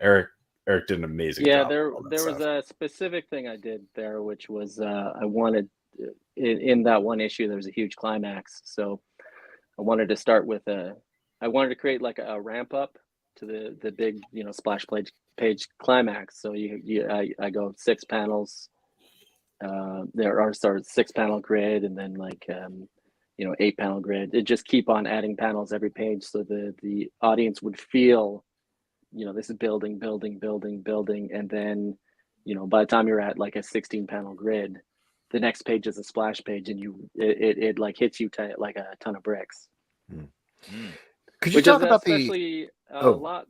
Eric did an amazing job. Yeah, there was a specific thing I did there, which was I wanted in that one issue there was a huge climax, so I wanted to start with I wanted to create like a ramp up to the big, you know, splash page climax. So I go 6 panels. There are 6 panel grid, and then like 8 panel grid. It just keep on adding panels every page, so the audience would feel, you know, this is building, and then, you know, by the time you're at like a 16 panel grid, the next page is a splash page, and it like hits you like a ton of bricks. Could you talk about especially a lot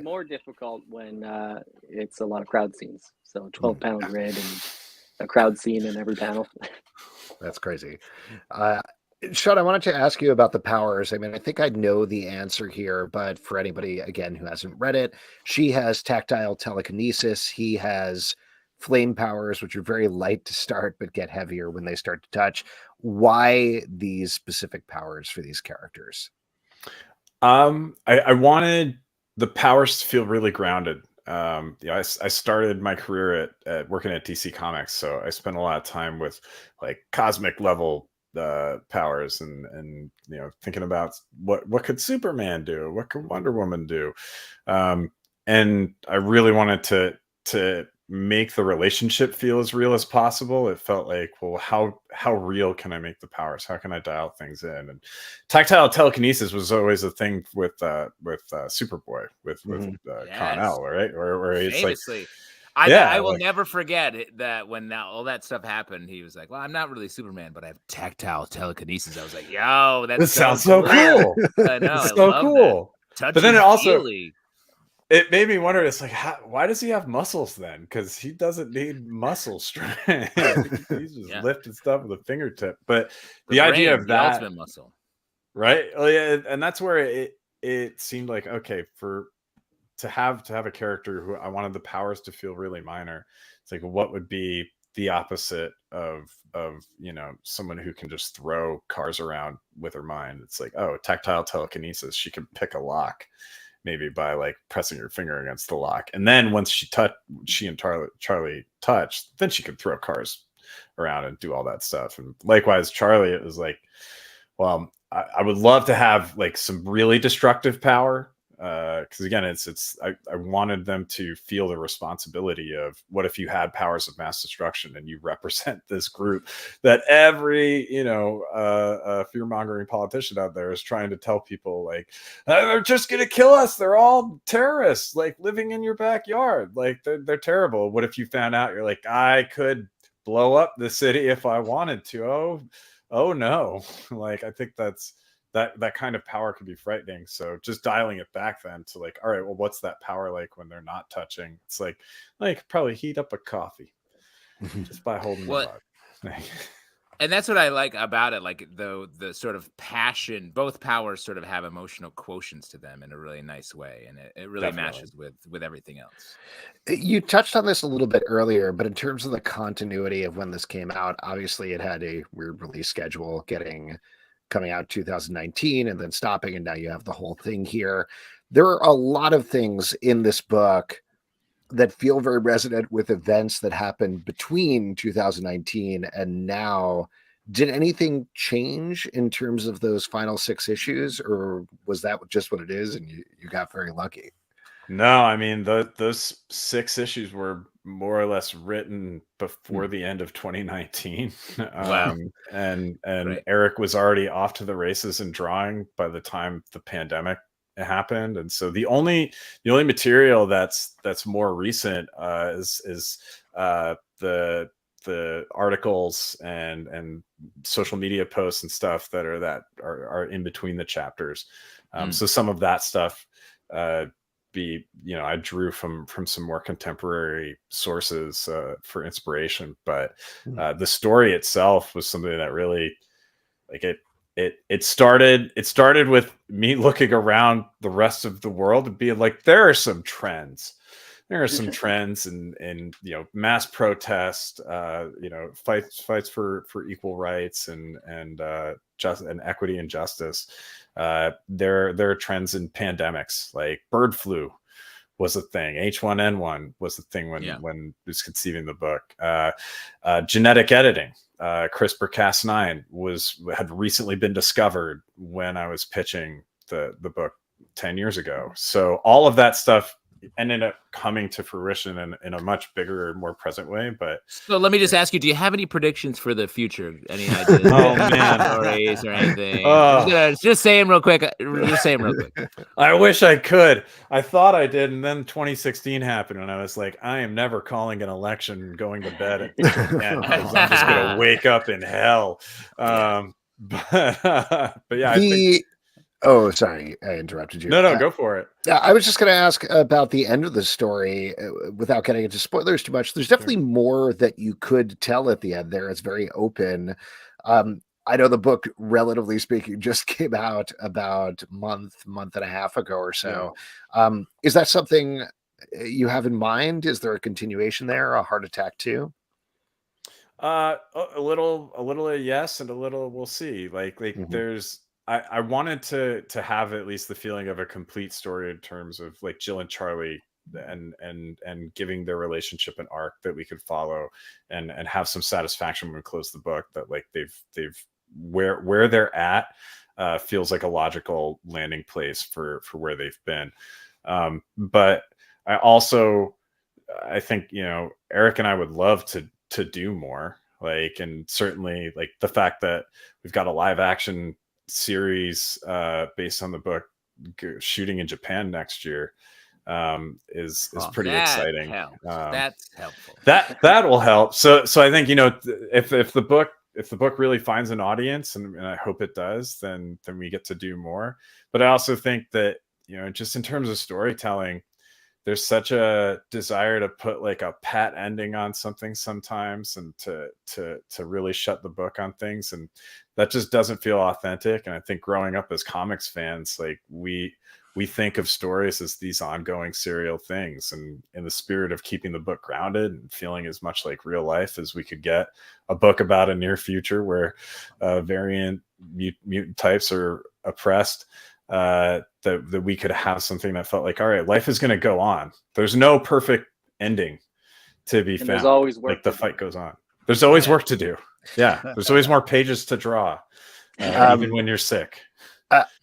more difficult when it's a lot of crowd scenes? So 12 panel grid and a crowd scene in every panel. That's crazy. Shawn, I wanted to ask you about the powers. I mean, I think I know the answer here, but for anybody, again, who hasn't read it, she has tactile telekinesis. He has flame powers, which are very light to start, but get heavier when they start to touch. Why these specific powers for these characters? I wanted the powers to feel really grounded. I started my career at working at DC Comics, so I spent a lot of time with like cosmic level powers, and you know, thinking about what could Superman do, what could Wonder Woman do, and I really wanted to make the relationship feel as real as possible. It felt like, well, how real can I make the powers? How can I dial things in? And tactile telekinesis was always a thing with Superboy with yes. Con-El, right? Where it's famously. like, I will never forget that when all that stuff happened, he was like, "Well, I'm not really Superman, but I have tactile telekinesis." I was like, "Yo, that sounds so cool." I know, it's so cool. But then it made me wonder. It's like, why does he have muscles then? Because he doesn't need muscle strength. He's just lifting stuff with a fingertip. But the idea of the ultimate muscle, right? Oh yeah, and that's where it seemed like, okay, to have a character who I wanted the powers to feel really minor. It's like, what would be the opposite of someone who can just throw cars around with her mind? It's like, oh, tactile telekinesis. She can pick a lock, maybe by like pressing her finger against the lock, and then once she and Charlie touched, then she could throw cars around and do all that stuff. And likewise, Charlie, it was like, well, I would love to have like some really destructive power. Because again, I wanted them to feel the responsibility of, what if you had powers of mass destruction and you represent this group that every fear-mongering politician out there is trying to tell people, like, they're just gonna kill us, they're all terrorists, like living in your backyard, like they're terrible. What if you found out, you're like, I could blow up the city if I wanted to? Oh no. Like, I think that kind of power could be frightening. So just dialing it back then to like, all right, well, what's that power like when they're not touching? It's like probably heat up a coffee just by holding the mug. And that's what I like about it. Like the sort of passion, both powers sort of have emotional quotients to them in a really nice way. And it really matches with everything else. You touched on this a little bit earlier, but in terms of the continuity of when this came out, obviously it had a weird release schedule, coming out 2019 and then stopping, and now you have the whole thing here. There are a lot of things in this book that feel very resonant with events that happened between 2019 and now. Did anything change in terms of those final 6 issues, or was that just what it is and you got very lucky? No, I mean, those 6 issues were more or less written before the end of 2019. Wow. And Right. Eric was already off to the races in drawing by the time the pandemic happened. And so the only material that's more recent is the articles and social media posts and stuff that are in between the chapters. So some of that stuff I drew from some more contemporary sources for inspiration, but the story itself was something that really, like, it started with me looking around the rest of the world and being like, there are some trends in mass protest, fights for equal rights and equity and justice. There are trends in pandemics, like bird flu was a thing. H1N1 was the thing when I was conceiving the book. Genetic editing, CRISPR-Cas9 had recently been discovered when I was pitching the book 10 years ago. So all of that stuff ended up coming to fruition in a much bigger, more present way. But so let me just ask you, do you have any predictions for the future? Any ideas? Oh man, stories or anything? Just say them real quick. I wish I could. I thought I did, and then 2016 happened, and I was like, I am never calling an election and going to bed at 10 because I'm just gonna wake up in hell. But yeah, I think. Oh, sorry, I interrupted you. No, go for it. Yeah, I was just going to ask about the end of the story without getting into spoilers too much. There's definitely more that you could tell at the end there. It's very open. I know the book, relatively speaking, just came out about month and a half ago or so. Yeah. Is that something you have in mind? Is there a continuation there, a Heart Attack 2? A little yes, and a little we'll see. Like there's. I wanted to have at least the feeling of a complete story in terms of like Jill and Charlie and giving their relationship an arc that we could follow and have some satisfaction when we close the book, that like they've where they're at feels like a logical landing place for where they've been. But I think Eric and I would love to do more, like, and certainly like the fact that we've got a live action series based on the book shooting in Japan next year. is pretty exciting. That's helpful. That will help. So I think, you know, if the book really finds an audience, and I hope it does, then we get to do more. But I also think that, you know, just in terms of storytelling, there's such a desire to put like a pat ending on something sometimes, and to really shut the book on things, and that just doesn't feel authentic. And I think growing up as comics fans, like we think of stories as these ongoing serial things, and in the spirit of keeping the book grounded and feeling as much like real life as we could get, a book about a near future where variant mutant types are oppressed, that we could have something that felt like, all right, life is going to go on. There's no perfect ending to be found. There's always work. Like the fight goes on. There's always work to do. Yeah. There's always more pages to draw, even when you're sick.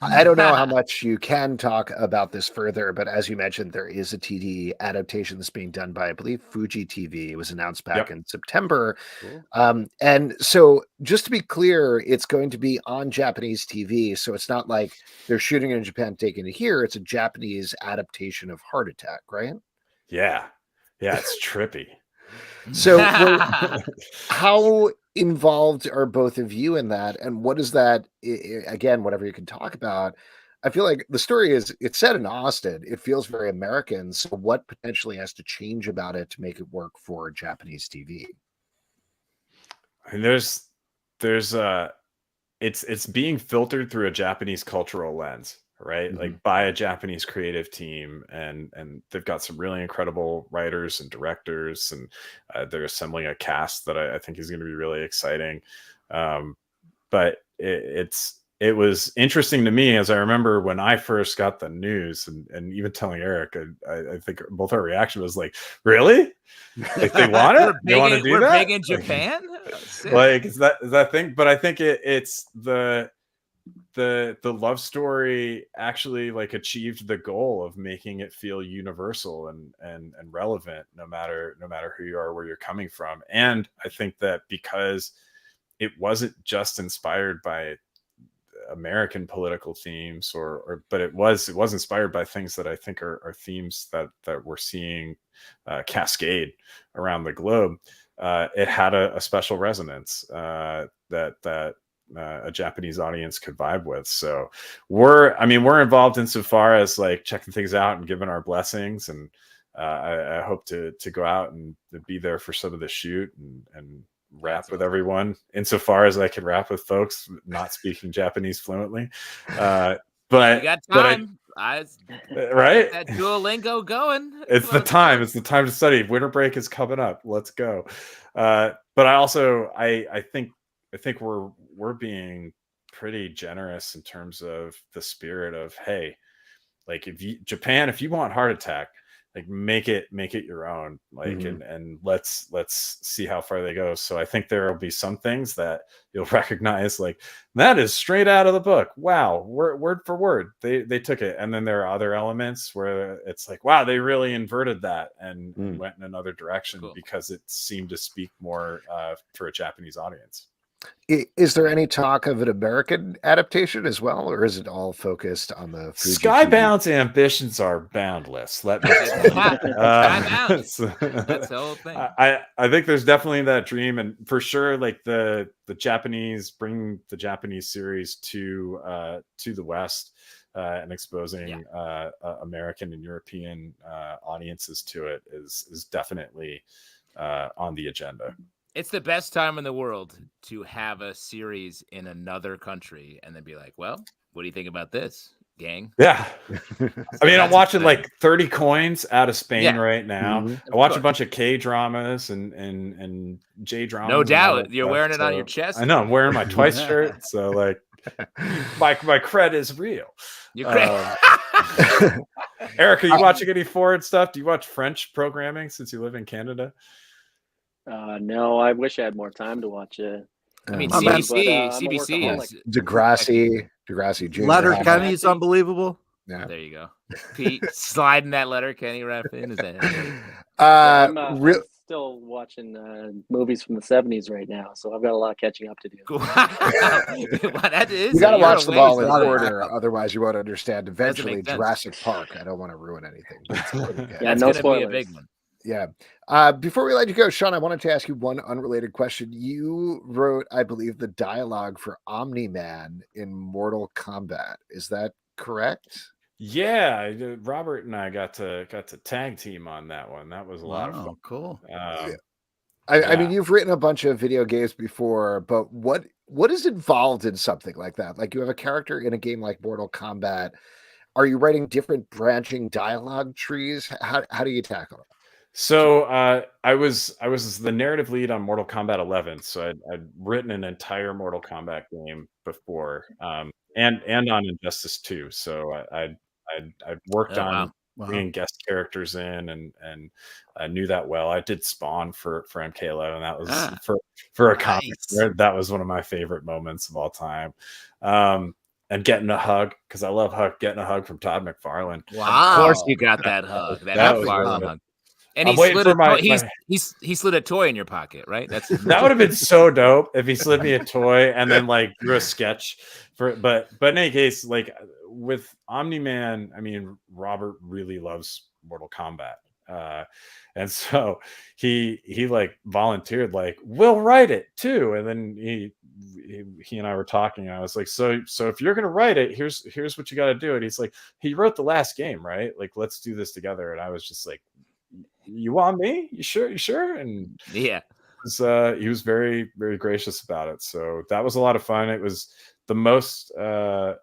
I don't know how much you can talk about this further, but as you mentioned, there is a TD adaptation that's being done by, I believe, Fuji TV. It was announced back in September. Cool. And so just to be clear, it's going to be on Japanese TV. So it's not like they're shooting it in Japan, taking it here. It's a Japanese adaptation of Heart Attack, right? Yeah. Yeah, it's trippy. So how involved are both of you in that, and what is that, again, whatever you can talk about? I feel like the story it's set in Austin. It feels very American. So what potentially has to change about it to make it work for Japanese TV? I mean, it's being filtered through a Japanese cultural lens, right? Mm-hmm. Like by a Japanese creative team, and they've got some really incredible writers and directors, and they're assembling a cast that I think is going to be really exciting. But it was interesting to me, as I remember when I first got the news, and even telling Eric, I think both our reaction was like, really? Like they want it? They want to do that? We're big in Japan? Like is that thing? But I think it's the love story actually like achieved the goal of making it feel universal and relevant, no matter who you are, where you're coming from. And I think that because it wasn't just inspired by American political themes, but it was inspired by things that I think are themes that we're seeing cascade around the globe. It had a special resonance that a Japanese audience could vibe with. So we're involved insofar as like checking things out and giving our blessings. And I hope to go out and be there for some of the shoot and rap with everyone insofar as I can rap with folks not speaking Japanese fluently. But you got time. Right? That Duolingo going. It's the time to study. Winter break is coming up. Let's go. But I also I think we're being pretty generous in terms of the spirit of, hey, like if you want Heart Attack, like make it your own, like, mm-hmm. and let's see how far they go. So I think there will be some things that you'll recognize, like that is straight out of the book. Wow, word for word they took it. And then there are other elements where it's like, wow, they really inverted that and went in another direction. Cool. Because it seemed to speak more for a Japanese audience. Is there any talk of an American adaptation as well, or is it all focused on the Fuji Skybound's TV? Ambitions are boundless. Let me tell you. That's the whole thing. I think there's definitely that dream, and for sure, like the Japanese, bringing the Japanese series to the West and exposing American and European audiences to it is definitely on the agenda. It's the best time in the world to have a series in another country and then be like, well, what do you think about this, gang? Yeah. I mean, I'm watching like 30 Coins out of Spain right now. Mm-hmm. I watch a bunch of K dramas and J dramas. No doubt. You're wearing it on your chest. I know. I'm wearing my Twice shirt. So like my cred is real. Your cred. Eric, are you watching any foreign stuff? Do you watch French programming since you live in Canada? No, I wish I had more time to watch it. I mean, CBC is Degrassi Jr. Letterkenny's unbelievable. Yeah, there you go. Pete sliding that Letterkenny rap in. Is that still watching movies from the 70s right now, so I've got a lot of catching up to do. Wow. That is, you got to watch them all in order, otherwise you won't understand. Eventually, Jurassic Park. I don't want to ruin anything. That's no spoilers. Be a big one. Yeah. Before we let you go, Shawn, I wanted to ask you one unrelated question. You wrote, I believe, the dialogue for Omni-Man in Mortal Kombat. Is that correct? Yeah, Robert and I got to tag team on that one. That was a lot of fun. Cool. I mean, you've written a bunch of video games before, but what is involved in something like that? Like, you have a character in a game like Mortal Kombat. Are you writing different branching dialogue trees? How do you tackle it? So I was the narrative lead on Mortal Kombat 11. So I'd written an entire Mortal Kombat game before, and on Injustice 2. So I worked on bringing guest characters in, and I knew that well. I did Spawn for MK11. That was for a comic. That was one of my favorite moments of all time. And getting a hug, because I love getting a hug from Todd McFarlane. Wow! Of course, you got that hug. That McFarlane hug. And he slid a toy in your pocket, right? That would have been so dope if he slid me a toy and then like drew a sketch for it. But in any case, like with Omni-Man, I mean, Robert really loves Mortal Kombat. And so he like volunteered, like, we'll write it too. And then he and I were talking, and I was like, so if you're gonna write it, here's what you got to do. And he's like, he wrote the last game, right? Like, let's do this together. And I was just like, you want me? You sure? And yeah, he was very, very gracious about it. So that was a lot of fun. It was the most the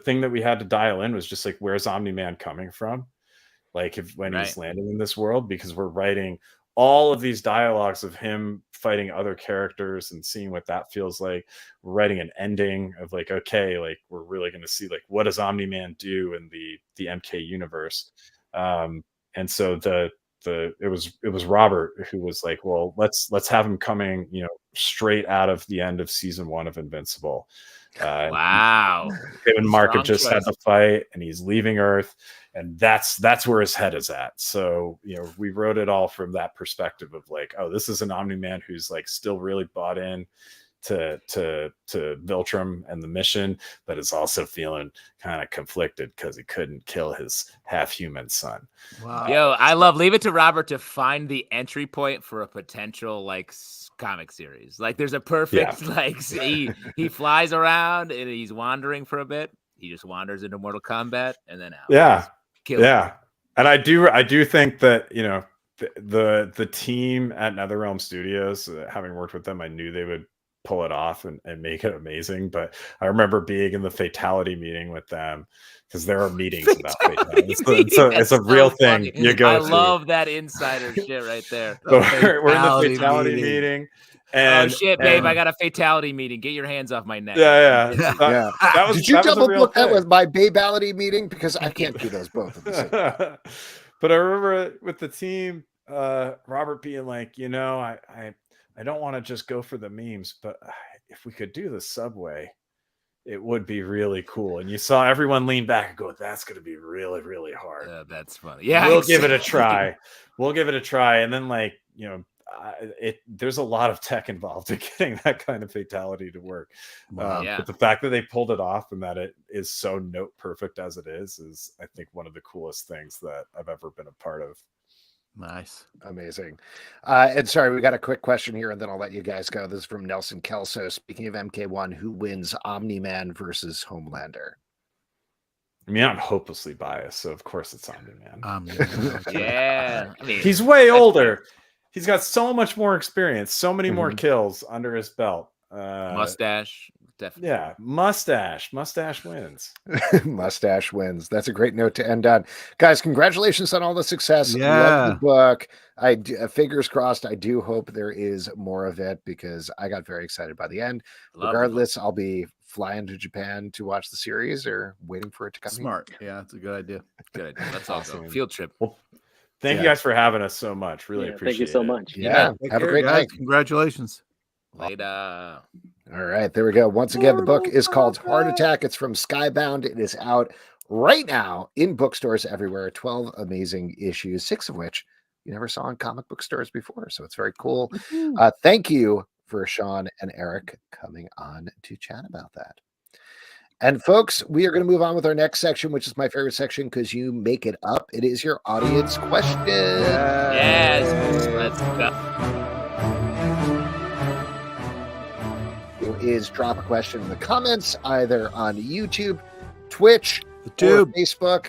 thing that we had to dial in was just like, where's Omni-Man coming from? Like, when he's landing in this world, because we're writing all of these dialogues of him fighting other characters and seeing what that feels like. We're writing an ending of like, okay, like we're really going to see like, what does Omni-Man do in the MK universe? And so it was Robert who was like, well, let's have him coming, straight out of the end of season 1 of Invincible. Wow. Him and Mark have just had the fight, and he's leaving Earth, and that's where his head is at. So, we wrote it all from that perspective of like, oh, this is an Omni-Man who's like still really bought in to Viltrum and the mission, but is also feeling kind of conflicted because he couldn't kill his half-human son. Wow. Yo, I love Leave It to Robert to find the entry point for a potential like comic series. Like, there's a perfect like he flies around and he's wandering for a bit. He just wanders into Mortal Kombat and then out. Yeah. And I do think that the team at NetherRealm Studios, having worked with them, I knew they would pull it off and make it amazing. But I remember being in the fatality meeting with them, because there are meetings about fatality. It's a real thing you go to. I love that insider shit right there. So we're in the fatality meeting. And, oh shit, babe! I got a fatality meeting. Get your hands off my neck. Yeah. Did you double book that with my babality meeting? Because I can't do those both at the same time. But I remember with the team, Robert being like, I don't want to just go for the memes, but if we could do the subway, it would be really cool. And you saw everyone lean back and go, that's going to be really, really hard. That's funny. Yeah, we'll give it a try. And then there's a lot of tech involved in getting that kind of fatality to work. But the fact that they pulled it off and that it is so note perfect as it is I think one of the coolest things that I've ever been a part of. Nice. Amazing. And sorry, we got a quick question here and then I'll let you guys go. This is from Nelson Kelso. Speaking of MK1, who wins, Omni-Man versus Homelander? I mean, I'm hopelessly biased, so of course it's Omni-Man. Yeah. I mean, he's way older. He's got so much more experience, so many more kills under his belt. Mustache. Definitely. Yeah, mustache wins. Mustache wins. That's a great note to end on, guys. Congratulations on all the success. Yeah, love the book. Fingers crossed. I do hope there is more of it, because I got very excited by the end. Regardless, I'll be flying to Japan to watch the series or waiting for it to come. Smart. Yeah, that's a good idea. Good. That's awesome. Field trip. Well, thank you guys for having us so much. Really appreciate it. Thank you so much. Yeah. Have a great night. Congratulations. Later. All right, there we go. Once again, the book is called Heart Attack. It's from Skybound. It is out right now in bookstores everywhere. 12 amazing issues, 6 of which you never saw in comic book stores before. So it's very cool. Thank you for Shawn and Eric coming on to chat about that. And folks, we are going to move on with our next section, which is my favorite section because you make it up. It is your audience question. Yes, let's go. Is drop a question in the comments, either on YouTube, Twitch, or Facebook.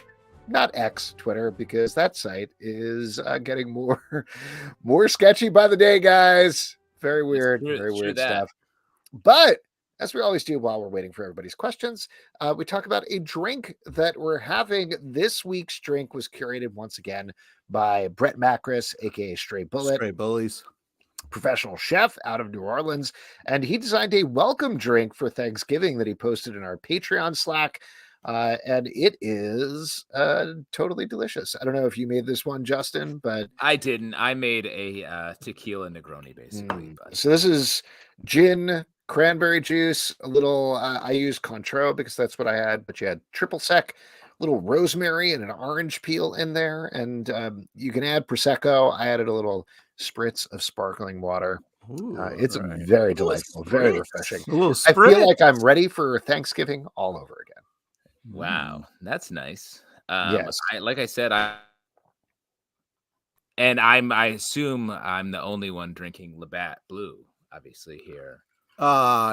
Not X, Twitter, because that site is getting more sketchy by the day, guys. Very weird, very weird stuff. But as we always do while we're waiting for everybody's questions, we talk about a drink that we're having. This week's drink was curated once again by Brett Macris, aka Stray Bullet. Stray Bullies. Professional chef out of New Orleans. And he designed a welcome drink for Thanksgiving that he posted in our Patreon Slack. And it is totally delicious. I don't know if you made this one, Justin, but I didn't. I made a tequila Negroni, basically. So this is gin, cranberry juice, a little. I used Cointreau because that's what I had, but you had triple sec, a little rosemary, and an orange peel in there, and you can add prosecco. I added a little spritz of sparkling water. Ooh, it's very delightful, very refreshing. I feel like I'm ready for Thanksgiving all over again. Wow, that's nice. Yes, like I said, I assume I'm the only one drinking Labatt Blue, obviously here.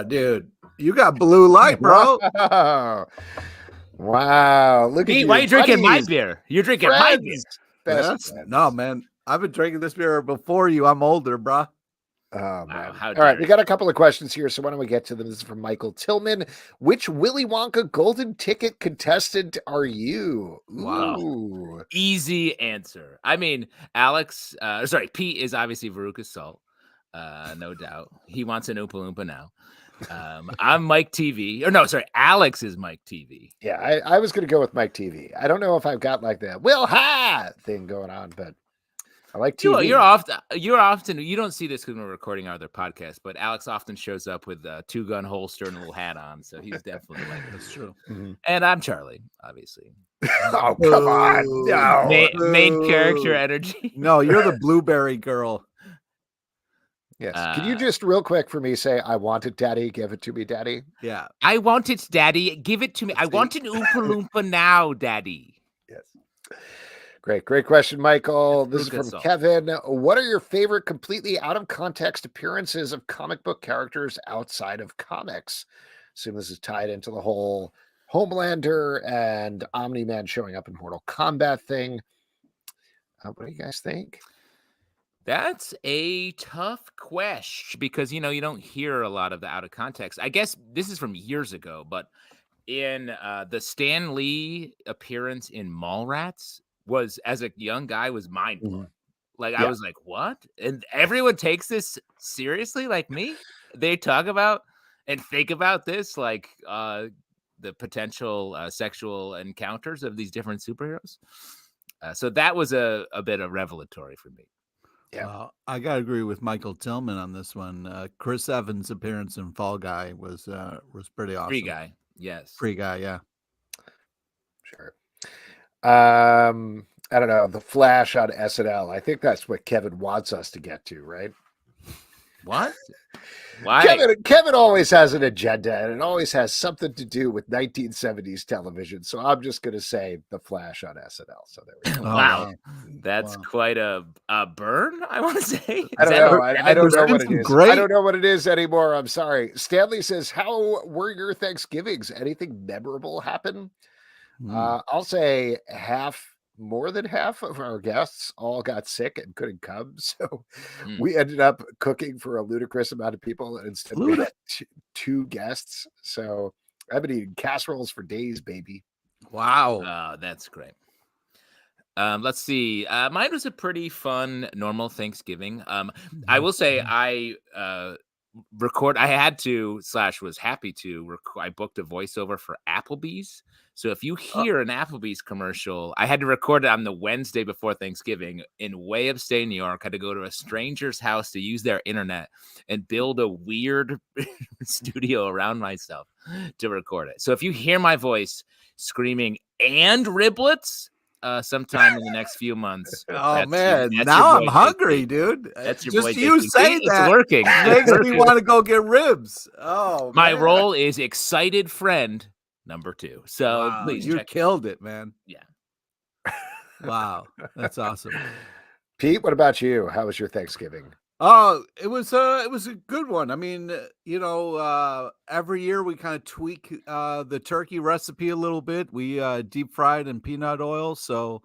Dude, you got blue light, bro. Wow. Look at you. Why are you drinking my beer? You're drinking my beer. No, man. I've been drinking this beer before you. I'm older, bro. Oh, man. All right, we got a couple of questions here, so why don't we get to them? This is from Michael Tillman. Which Willy Wonka golden ticket contestant are you? Wow. Easy answer. I mean, Pete is obviously Veruca Salt, no doubt. He wants an Oompa Loompa now. I'm Mike TV. Alex is Mike TV. Yeah, I was going to go with Mike TV. I don't know if I've got like the Will Ha thing going on, but I like TV. You're often you don't see this because we're recording our other podcast, but Alex often shows up with a 2-gun holster and a little hat on, so he's definitely like that's true. Mm-hmm. And I'm Charlie, obviously. Oh, come on. No. Main character energy. No, you're the blueberry girl. Yes. Can you just real quick for me say, I want it, Daddy, give it to me, Daddy? Yeah. I want it, Daddy, give it to me. I want an Oompa Loompa now, Daddy. Yes. Great question, Michael. This is from Kevin. What are your favorite completely out of context appearances of comic book characters outside of comics? Assume this is tied into the whole Homelander and Omni-Man showing up in Mortal Kombat thing. What do you guys think? That's a tough question because, you don't hear a lot of the out of context. I guess this is from years ago, but in the Stan Lee appearance in Mallrats, was as a young guy was mind blowing. Like I was like, what? And everyone takes this seriously like me. They talk about and think about this like the potential sexual encounters of these different superheroes. So that was a bit of revelatory for me. Yeah, I gotta agree with Michael Tillman on this one. Chris Evans' appearance in Fall Guy was pretty awesome. Free Guy, yes. Free Guy, yeah. Sure. I don't know, the Flash on SNL. I think that's what Kevin wants us to get to, right? What? Why? Kevin always has an agenda, and it always has something to do with 1970s television. So I'm just going to say the Flash on SNL. So there we go. Wow, that's quite a burn. I want to say. I don't know. I don't know what it is. I don't know what it is anymore. I'm sorry. Stanley says, "How were your Thanksgivings? Anything memorable happen?" I'll say more than half of our guests all got sick and couldn't come. So we ended up cooking for a ludicrous amount of people. And instead we had 2 guests. So I've been eating casseroles for days, baby. Wow. That's great. Let's see. Mine was a pretty fun, normal Thanksgiving. I will say I was happy to I booked a voiceover for Applebee's. So if you hear an Applebee's commercial, I had to record it on the Wednesday before Thanksgiving in way upstate New York. I had to go to a stranger's house to use their internet and build a weird studio around myself to record it. So if you hear my voice screaming and riblets, sometime in the next few months. Oh man, now I'm hungry, dude. That's your just boy. You saying that it's working. Makes me want to go get ribs. Oh, my man. role is excited friend number 2. So wow, please, you killed it, man. Yeah. Wow, that's awesome. Pete, what about you? How was your Thanksgiving? Oh, it was a good one. I mean, every year we kind of tweak the turkey recipe a little bit. We deep fried in peanut oil, so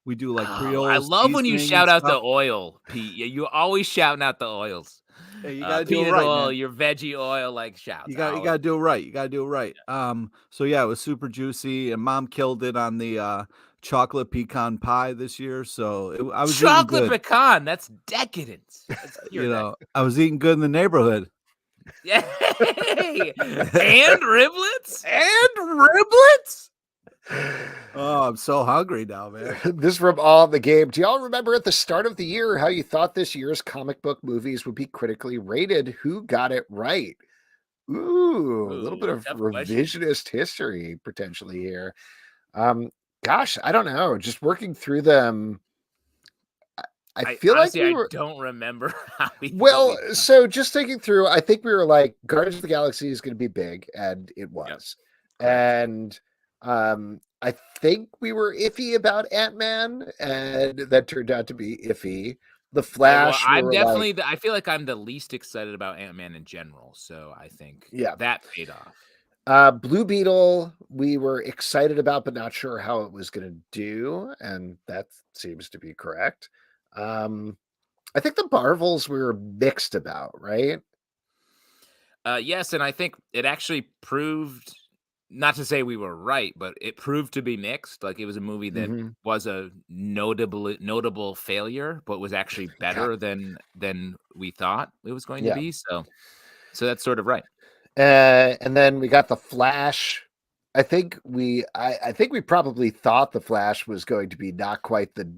we do like Creole. I love when you shout out the oil, Pete. You're always shouting out the oils. Hey, you gotta do peanut it right, oil, man. your veggie oil, like shout. You gotta do it right. You gotta do it right. So yeah, it was super juicy, and Mom killed it on the chocolate pecan pie this year. So I was chocolate pecan. That's decadence. I was eating good in the neighborhood. Yeah, and riblets. Oh, I'm so hungry now, man. This from All in the Game. Do y'all remember at the start of the year how you thought this year's comic book movies would be critically rated? Who got it right? Ooh, a little bit of revisionist history potentially here. Gosh, I don't know. Just working through them, I feel honestly, like I don't remember how so just thinking through, I think we were like, Guardians of the Galaxy is going to be big, and it was. Yep. And I think we were iffy about Ant-Man, and that turned out to be iffy. The Flash. I'm definitely. I feel like I'm the least excited about Ant-Man in general, so I think that paid off. Blue Beetle, we were excited about, but not sure how it was going to do, and that seems to be correct. I think the Marvels we were mixed about, right? Yes, and I think it actually proved. Not to say we were right, but it proved to be mixed. Like it was a movie that was a notable failure, but was actually better than we thought it was going to be. So that's sort of right. And then we got the Flash. I think we probably thought the Flash was going to be not quite the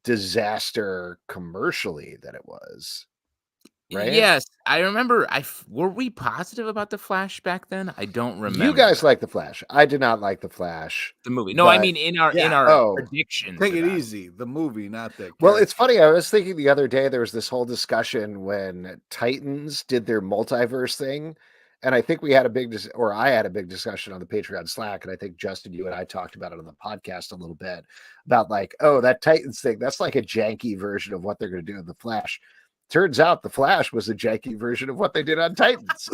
disaster commercially that it was. Right? Yes, I remember. Were we positive about the Flash back then? I don't remember. You guys like the Flash. I did not like the Flash. The movie. No, I mean in our predictions. Take it easy. The movie, not the. Well, it's funny. I was thinking the other day there was this whole discussion when Titans did their multiverse thing, and I think we had I had a big discussion on the Patreon Slack, and I think Justin, you and I talked about it on the podcast a little bit about like, oh, that Titans thing. That's like a janky version of what they're going to do in the Flash. Turns out the Flash was a janky version of what they did on Titans.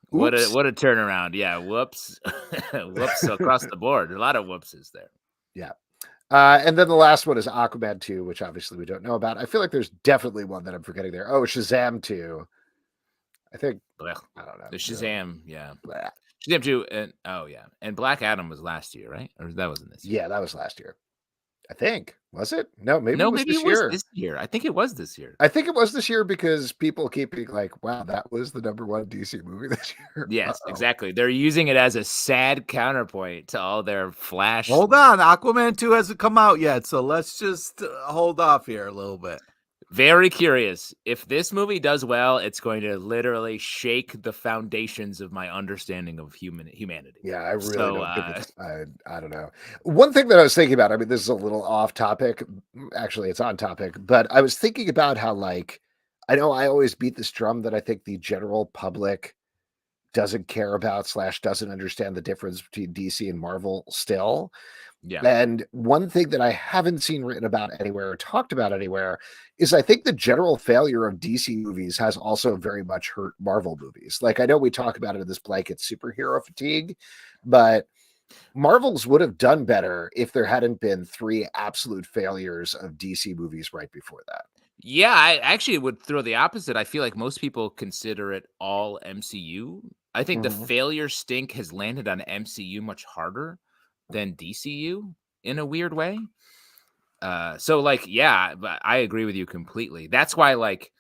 What a turnaround. Yeah. Whoops. Whoops across the board. A lot of whoopses there. Yeah. And then the last one is Aquaman 2, which obviously we don't know about. I feel like there's definitely one that I'm forgetting there. Oh, Shazam 2. I think. Blech. I don't know. The Shazam. Yeah. Blech. Shazam 2. And Black Adam was last year, right? Or that wasn't this year? Yeah, that was last year. I think. Was it? No, maybe it was this year. I think it was this year. I think it was this year because people keep being like, wow, that was the #1 DC movie this year. Yes, exactly. They're using it as a sad counterpoint to all their Flash. Hold on. Aquaman 2 hasn't come out yet, so let's just hold off here a little bit. Very curious. If this movie does well, it's going to literally shake the foundations of my understanding of humanity. Yeah, I really don't. I don't know. One thing that I was thinking about, I mean, this is a little off topic. Actually, it's on topic, but I was thinking about how, like, I know I always beat this drum that I think the general public doesn't care about / doesn't understand the difference between DC and Marvel still. Yeah. And one thing that I haven't seen written about anywhere or talked about anywhere is I think the general failure of DC movies has also very much hurt Marvel movies. Like, I know we talk about it in this blanket superhero fatigue, but Marvel's would have done better if there hadn't been 3 absolute failures of DC movies right before that. Yeah, I actually would throw the opposite. I feel like most people consider it all MCU. I think the failure stink has landed on MCU much harder than DCU in a weird way. So like, yeah, but I agree with you completely. That's why, like,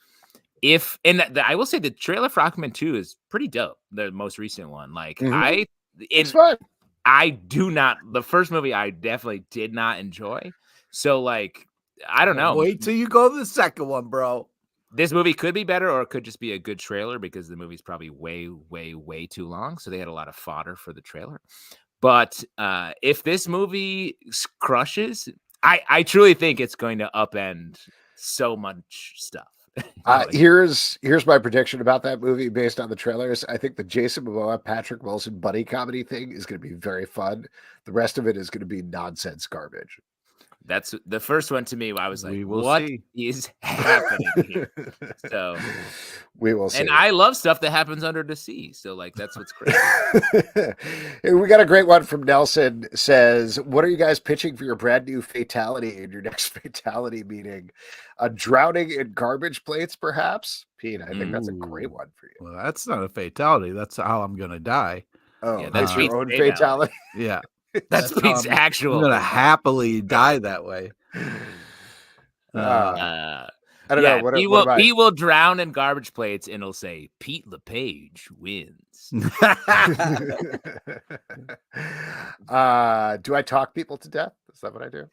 I will say the trailer for Aquaman 2 is pretty dope. The most recent one. Like it's fun. The first movie I definitely did not enjoy. So like, I don't know. Wait till you go to the second one, bro. This movie could be better, or it could just be a good trailer because the movie's probably way, way, way too long. So they had a lot of fodder for the trailer. But if this movie crushes, I truly think it's going to upend so much stuff. Here's my prediction about that movie based on the trailers. I think the Jason Momoa, Patrick Wilson buddy comedy thing is going to be very fun. The rest of it is going to be nonsense garbage. That's the first one to me. I was like, what is happening here? So we will see. And I love stuff that happens under the sea. So like, that's what's crazy. We got a great one from Nelson. Says, what are you guys pitching for your brand new fatality in your next fatality meeting? A drowning in garbage plates, perhaps? Pete, I think that's a great one for you. Well, that's not a fatality. That's how I'm going to die. Oh, yeah, that's your own fatality? Yeah. That's Pete's actual. I'm gonna happily die that way. I don't know. He will drown in garbage plates, and he'll say, "Pete LePage wins." Do I talk people to death? Is that what I do?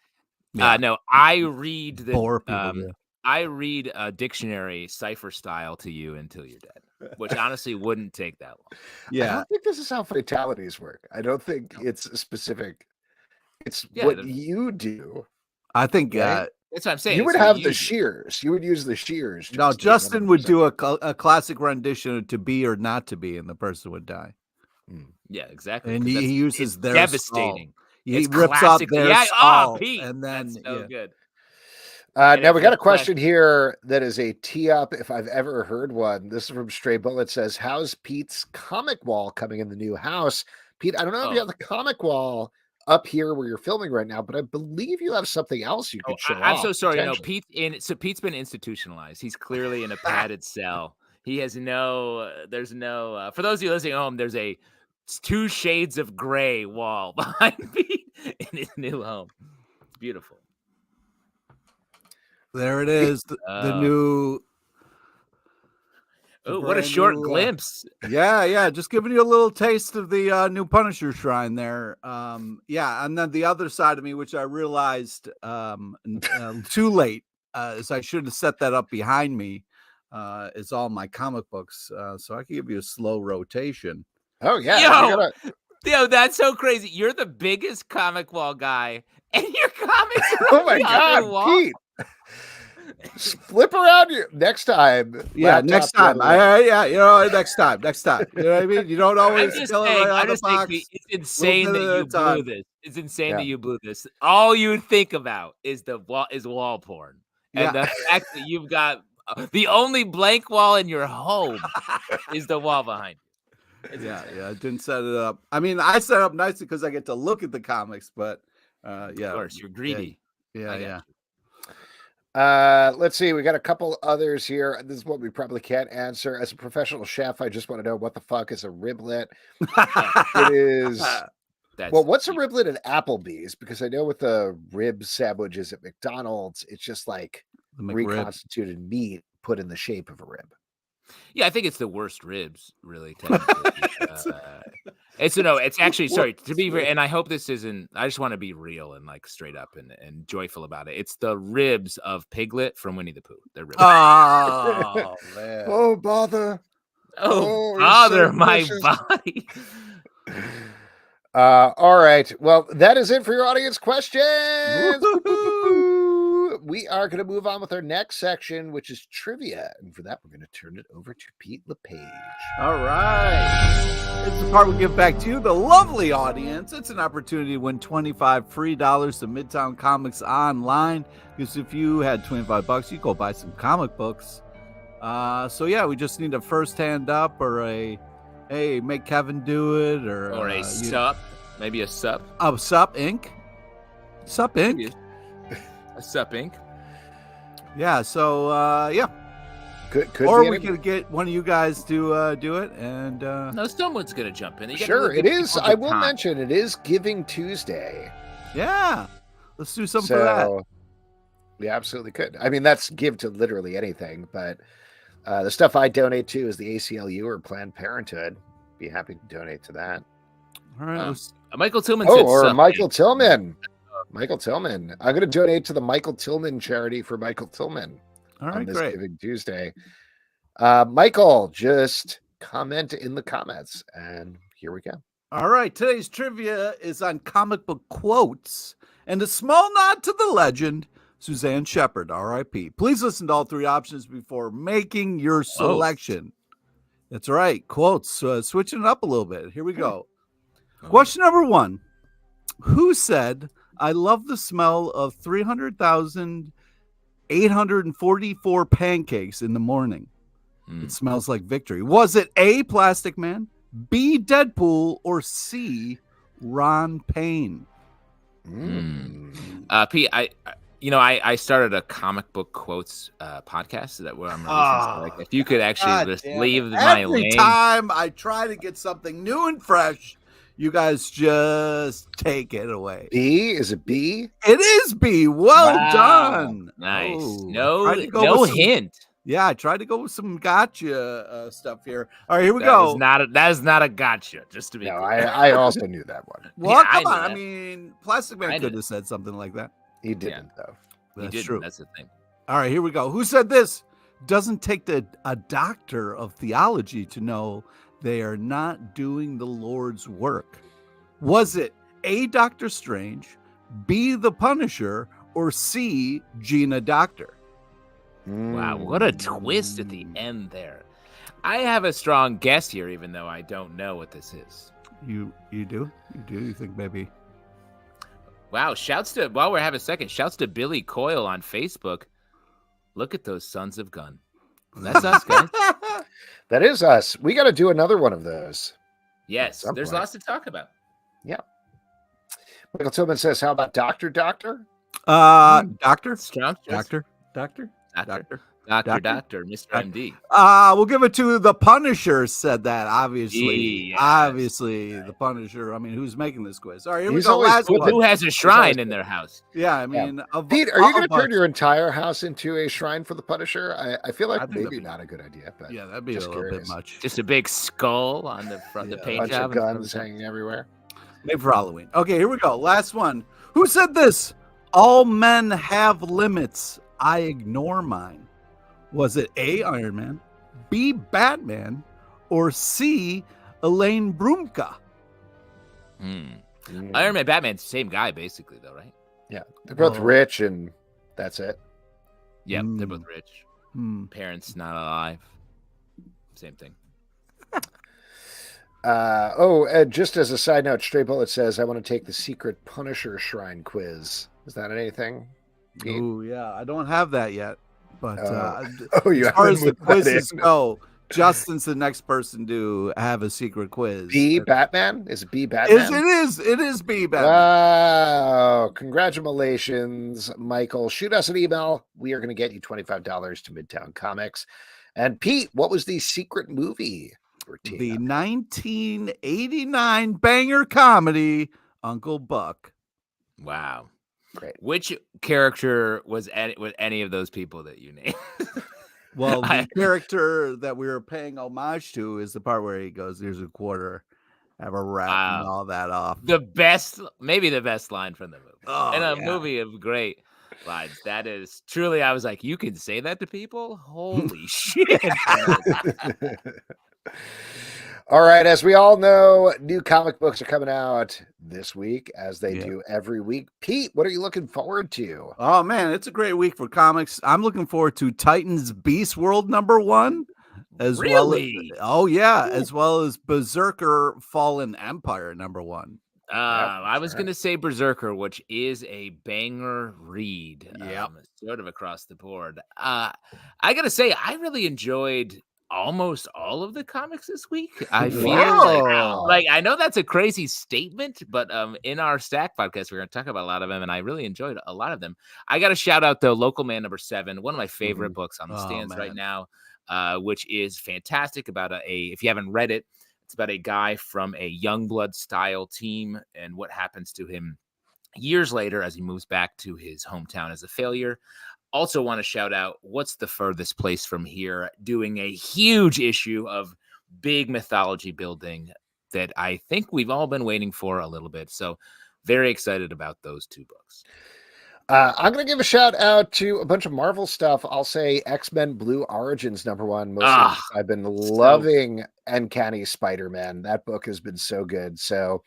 Yeah. No, I read the. People, I read a dictionary cipher style to you until you're dead, which honestly wouldn't take that long. Yeah, I don't think this is how fatalities work. I don't think it's specific. It's what you do. I think that's what I'm saying. You would have the shears. You would use the shears. No, Justin would do a classic rendition to be or not to be, and the person would die. Yeah, exactly. And he uses their devastating. Skull. He rips out their skull, Pete, and then that's so good. Now we got a question here that is a tee up if I've ever heard one. This is from Stray Bullet. Says, how's Pete's comic wall coming in the new house? Pete, I don't know if you have the comic wall up here where you're filming right now, but I believe you have something else you could show I'm so sorry. No, Pete's been institutionalized. He's clearly in a padded cell. He has there's no for those of you listening at home, there's a 2 shades of gray wall behind Pete in his new home. It's beautiful. There it is, the new. Oh, what a short glimpse! Yeah, just giving you a little taste of the new Punisher shrine there. And then the other side of me, which I realized too late, is I should have set that up behind me. Is all my comic books, so I can give you a slow rotation. Oh yeah, yo, that's so crazy! You're the biggest comic wall guy, and your comics are oh my god, Pete. Flip around you next time. Yeah, next time. Next time. You know what I mean? You don't always fill it right out of the box. It's insane that you blew this. It's insane that you blew this. All you think about is wall porn, and the fact that you've got the only blank wall in your home is the wall behind you. I didn't set it up. I mean, I set it up nicely because I get to look at the comics, but of course, you're greedy. Yeah. Let's see. We got a couple others here. This is what we probably can't answer. As a professional chef, I just want to know what the fuck is a riblet. It is. What's a riblet at Applebee's? Because I know with the rib sandwiches at McDonald's, it's just like reconstituted meat put in the shape of a rib. Yeah, I think it's the worst ribs, really. It's actually, sorry, to be and I hope this isn't, I just want to be real and like straight up and joyful about it. It's the ribs of Piglet from Winnie the Pooh. They're ribs. Oh, man. Oh, bother. Oh, bother so my body. All right. Well, that is it for your audience questions. We are going to move on with our next section, which is trivia. And for that, we're going to turn it over to Pete LePage. All right. It's the part we give back to you, the lovely audience. It's an opportunity to win $25 free to Midtown Comics online. Because if you had $25, you go buy some comic books. We just need a first hand up or a, hey, make Kevin do it. Or a sup. Maybe a sup. Oh, Sup Inc. Sup Inc. Maybe a Sup Inc. Yeah, so Could or we could get one of you guys to do it, and no, someone's gonna jump in. Sure, it is. I will mention it is Giving Tuesday. Yeah, let's do something for that. We absolutely could. I mean, that's give to literally anything, but the stuff I donate to is the ACLU or Planned Parenthood. Be happy to donate to that. All right, Michael Tillman. Said Michael Tillman. Michael Tillman. I'm going to donate to the Michael Tillman charity for Michael Tillman. All right, on this great. Giving Tuesday. Michael, just comment in the comments, and here we go. All right, today's trivia is on comic book quotes and a small nod to the legend, Suzanne Shepherd, R.I.P. Please listen to all three options before making your selection. That's right, quotes. Switching it up a little bit. Here we go. Question number 1. Who said, "I love the smell of 300,844 pancakes in the morning? It smells like victory"? Was it A, Plastic Man, B, Deadpool, or C, Ron Payne? Pete, I started a comic book quotes podcast that where I'm releasing. So, like, if you could actually just leave my lane. Every time I try to get something new and fresh, you guys just take it away. B? Is it B? It is B. Well done. Nice. Oh, No hint. Yeah, I tried to go with some gotcha stuff here. All right, here we go. That is not a gotcha, just to be clear. I also knew that one. Well, come on. I mean, Plastic Man could have said something like that. He didn't, though. That's true. That's the thing. All right, here we go. Who said this? Doesn't take a doctor of theology to know they are not doing the Lord's work. Was it A, Doctor Strange, B, the Punisher, or C, Gina Doctor? Wow, what a twist at the end there. I have a strong guess here, even though I don't know what this is. You do? You think maybe? Wow, while we're having a second, shouts to Billy Coyle on Facebook. Look at those sons of gun. That's us, guys. That is us. We got to do another one of those. Yes, there's lots to talk about. Yeah. Michael Tillman says, how about Doctor? Doctor? Strong Doctor, Mr. MD. We'll give it to the Punisher. Said that, obviously. Yes. Obviously, the Punisher. I mean, who's making this quiz? All right, here we go. Last one. Who has a shrine in their house? Yeah, I mean, Pete, are you going to turn your entire house into a shrine for the Punisher? I feel like maybe not a good idea, but yeah, that'd be a little bit much. Just a big skull on the front, the paint job, of guns hanging everywhere. Maybe for Halloween. Okay, here we go. Last one. Who said this? All men have limits. I ignore mine. Was it A, Iron Man, B, Batman, or C, Elaine Brumka? Iron Man, Batman, same guy, basically, though, right? Yeah, they're both rich, and that's it. Yeah, they're both rich. Parents not alive. Same thing. Just as a side note, Stray Bullet says, I want to take the secret Punisher shrine quiz. Is that anything? Oh, yeah. I don't have that yet. But as far as the quizzes go, Justin's the next person to have a secret quiz. B, Batman? Is it B, Batman? It is B, Batman. Wow. Congratulations, Michael. Shoot us an email. We are going to get you $25 to Midtown Comics. And Pete, what was the secret movie? The 1989 banger comedy, Uncle Buck. Wow. Great. Which character was any of those people that you named? Well, the character that we were paying homage to is the part where he goes, "Here's a quarter, have a wrap," and all that off. Maybe the best line from the movie. Movie of great lines. That is truly, I was like, you can say that to people? Holy shit. All right, as we all know, new comic books are coming out this week, as they do every week. Pete, what are you looking forward to? Oh, man, it's a great week for comics. I'm looking forward to Titans Beast World #1. As well as Berserker Fallen Empire #1. I was going to say Berserker, which is a banger read. Sort of across the board. I got to say, I really enjoyed almost all of the comics this week. I feel like I know that's a crazy statement, but in our Stack podcast, we're going to talk about a lot of them, and I really enjoyed a lot of them. I got to shout out though, Local Man #7, one of my favorite books on the stands right now, which is fantastic. About if you haven't read it, it's about a guy from a Youngblood style team and what happens to him years later as he moves back to his hometown as a failure. Also want to shout out What's the Furthest Place from Here, doing a huge issue of big mythology building that I think we've all been waiting for a little bit. So very excited about those two books. I'm going to give a shout out to a bunch of Marvel stuff. I'll say X-Men Blue Origins #1. Mostly I've been loving Uncanny Spider-Man. That book has been so good. So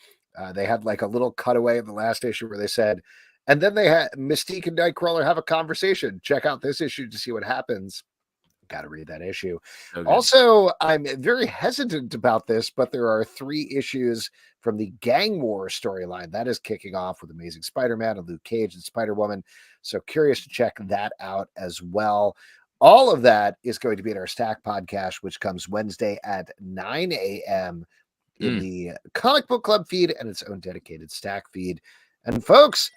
they had like a little cutaway in the last issue where they said, and then they had Mystique and Nightcrawler have a conversation. Check out this issue to see what happens. Got to read that issue. Okay. Also, I'm very hesitant about this, but there are 3 issues from the Gang War storyline that is kicking off with Amazing Spider-Man and Luke Cage and Spider-Woman. So curious to check that out as well. All of that is going to be in our Stack podcast, which comes Wednesday at 9 a.m. in the Comic Book Club feed and its own dedicated Stack feed. And folks,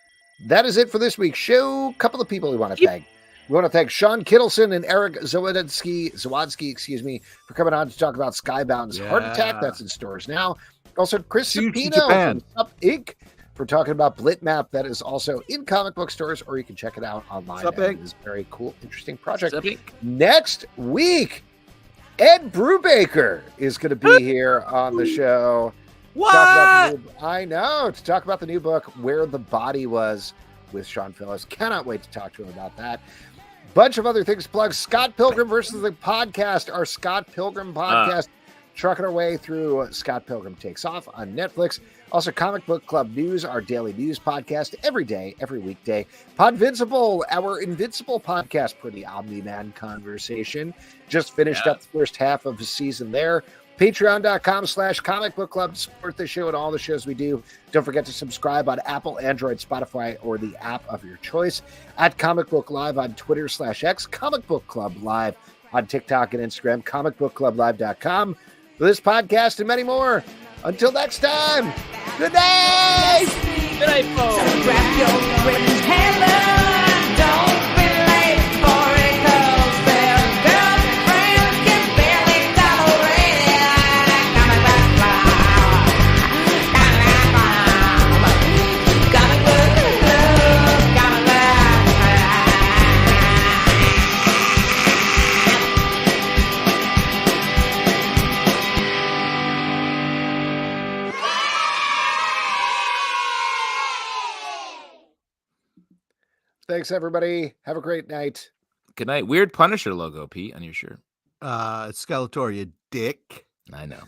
that is it for this week's show. A couple of people we want to thank. We want to thank Shawn Kittelsen and Eric Zawadzki, for coming on to talk about Skybound's Heart Attack. That's in stores now. Also, Chris Supino from Sup Inc. for talking about Blitmap. That is also in comic book stores, or you can check it out online. It is a very cool, interesting project. Next week, Ed Brubaker is going to be here on the show. What? I know, to talk about the new book, Where the Body Was, with Sean Phillips. Cannot wait to talk to him about that. Bunch of other things to plug. Scott Pilgrim versus the podcast, our Scott Pilgrim podcast, trucking our way through Scott Pilgrim Takes Off on Netflix. Also, Comic Book Club News, our daily news podcast every day, every weekday. Podvincible, our Invincible podcast for the Omni-Man conversation. Just finished up the first half of the season there. Patreon.com/Comic Book Club to support the show and all the shows we do. Don't forget to subscribe on Apple, Android, Spotify, or the app of your choice. At Comic Book Live on Twitter/X, Comic Book Club Live on TikTok and Instagram, comicbookclublive.com. For this podcast and many more. Until next time, good night! Good night, folks! So grab your friend's hand, don't be late for it, 'cause their girlfriends can barely tolerate it. Comic Book Club, Comic Book Club, Comic Book Thanks, everybody. Have a great night. Good night. Weird Punisher logo, Pete, on your shirt. Skeletor, you dick. I know.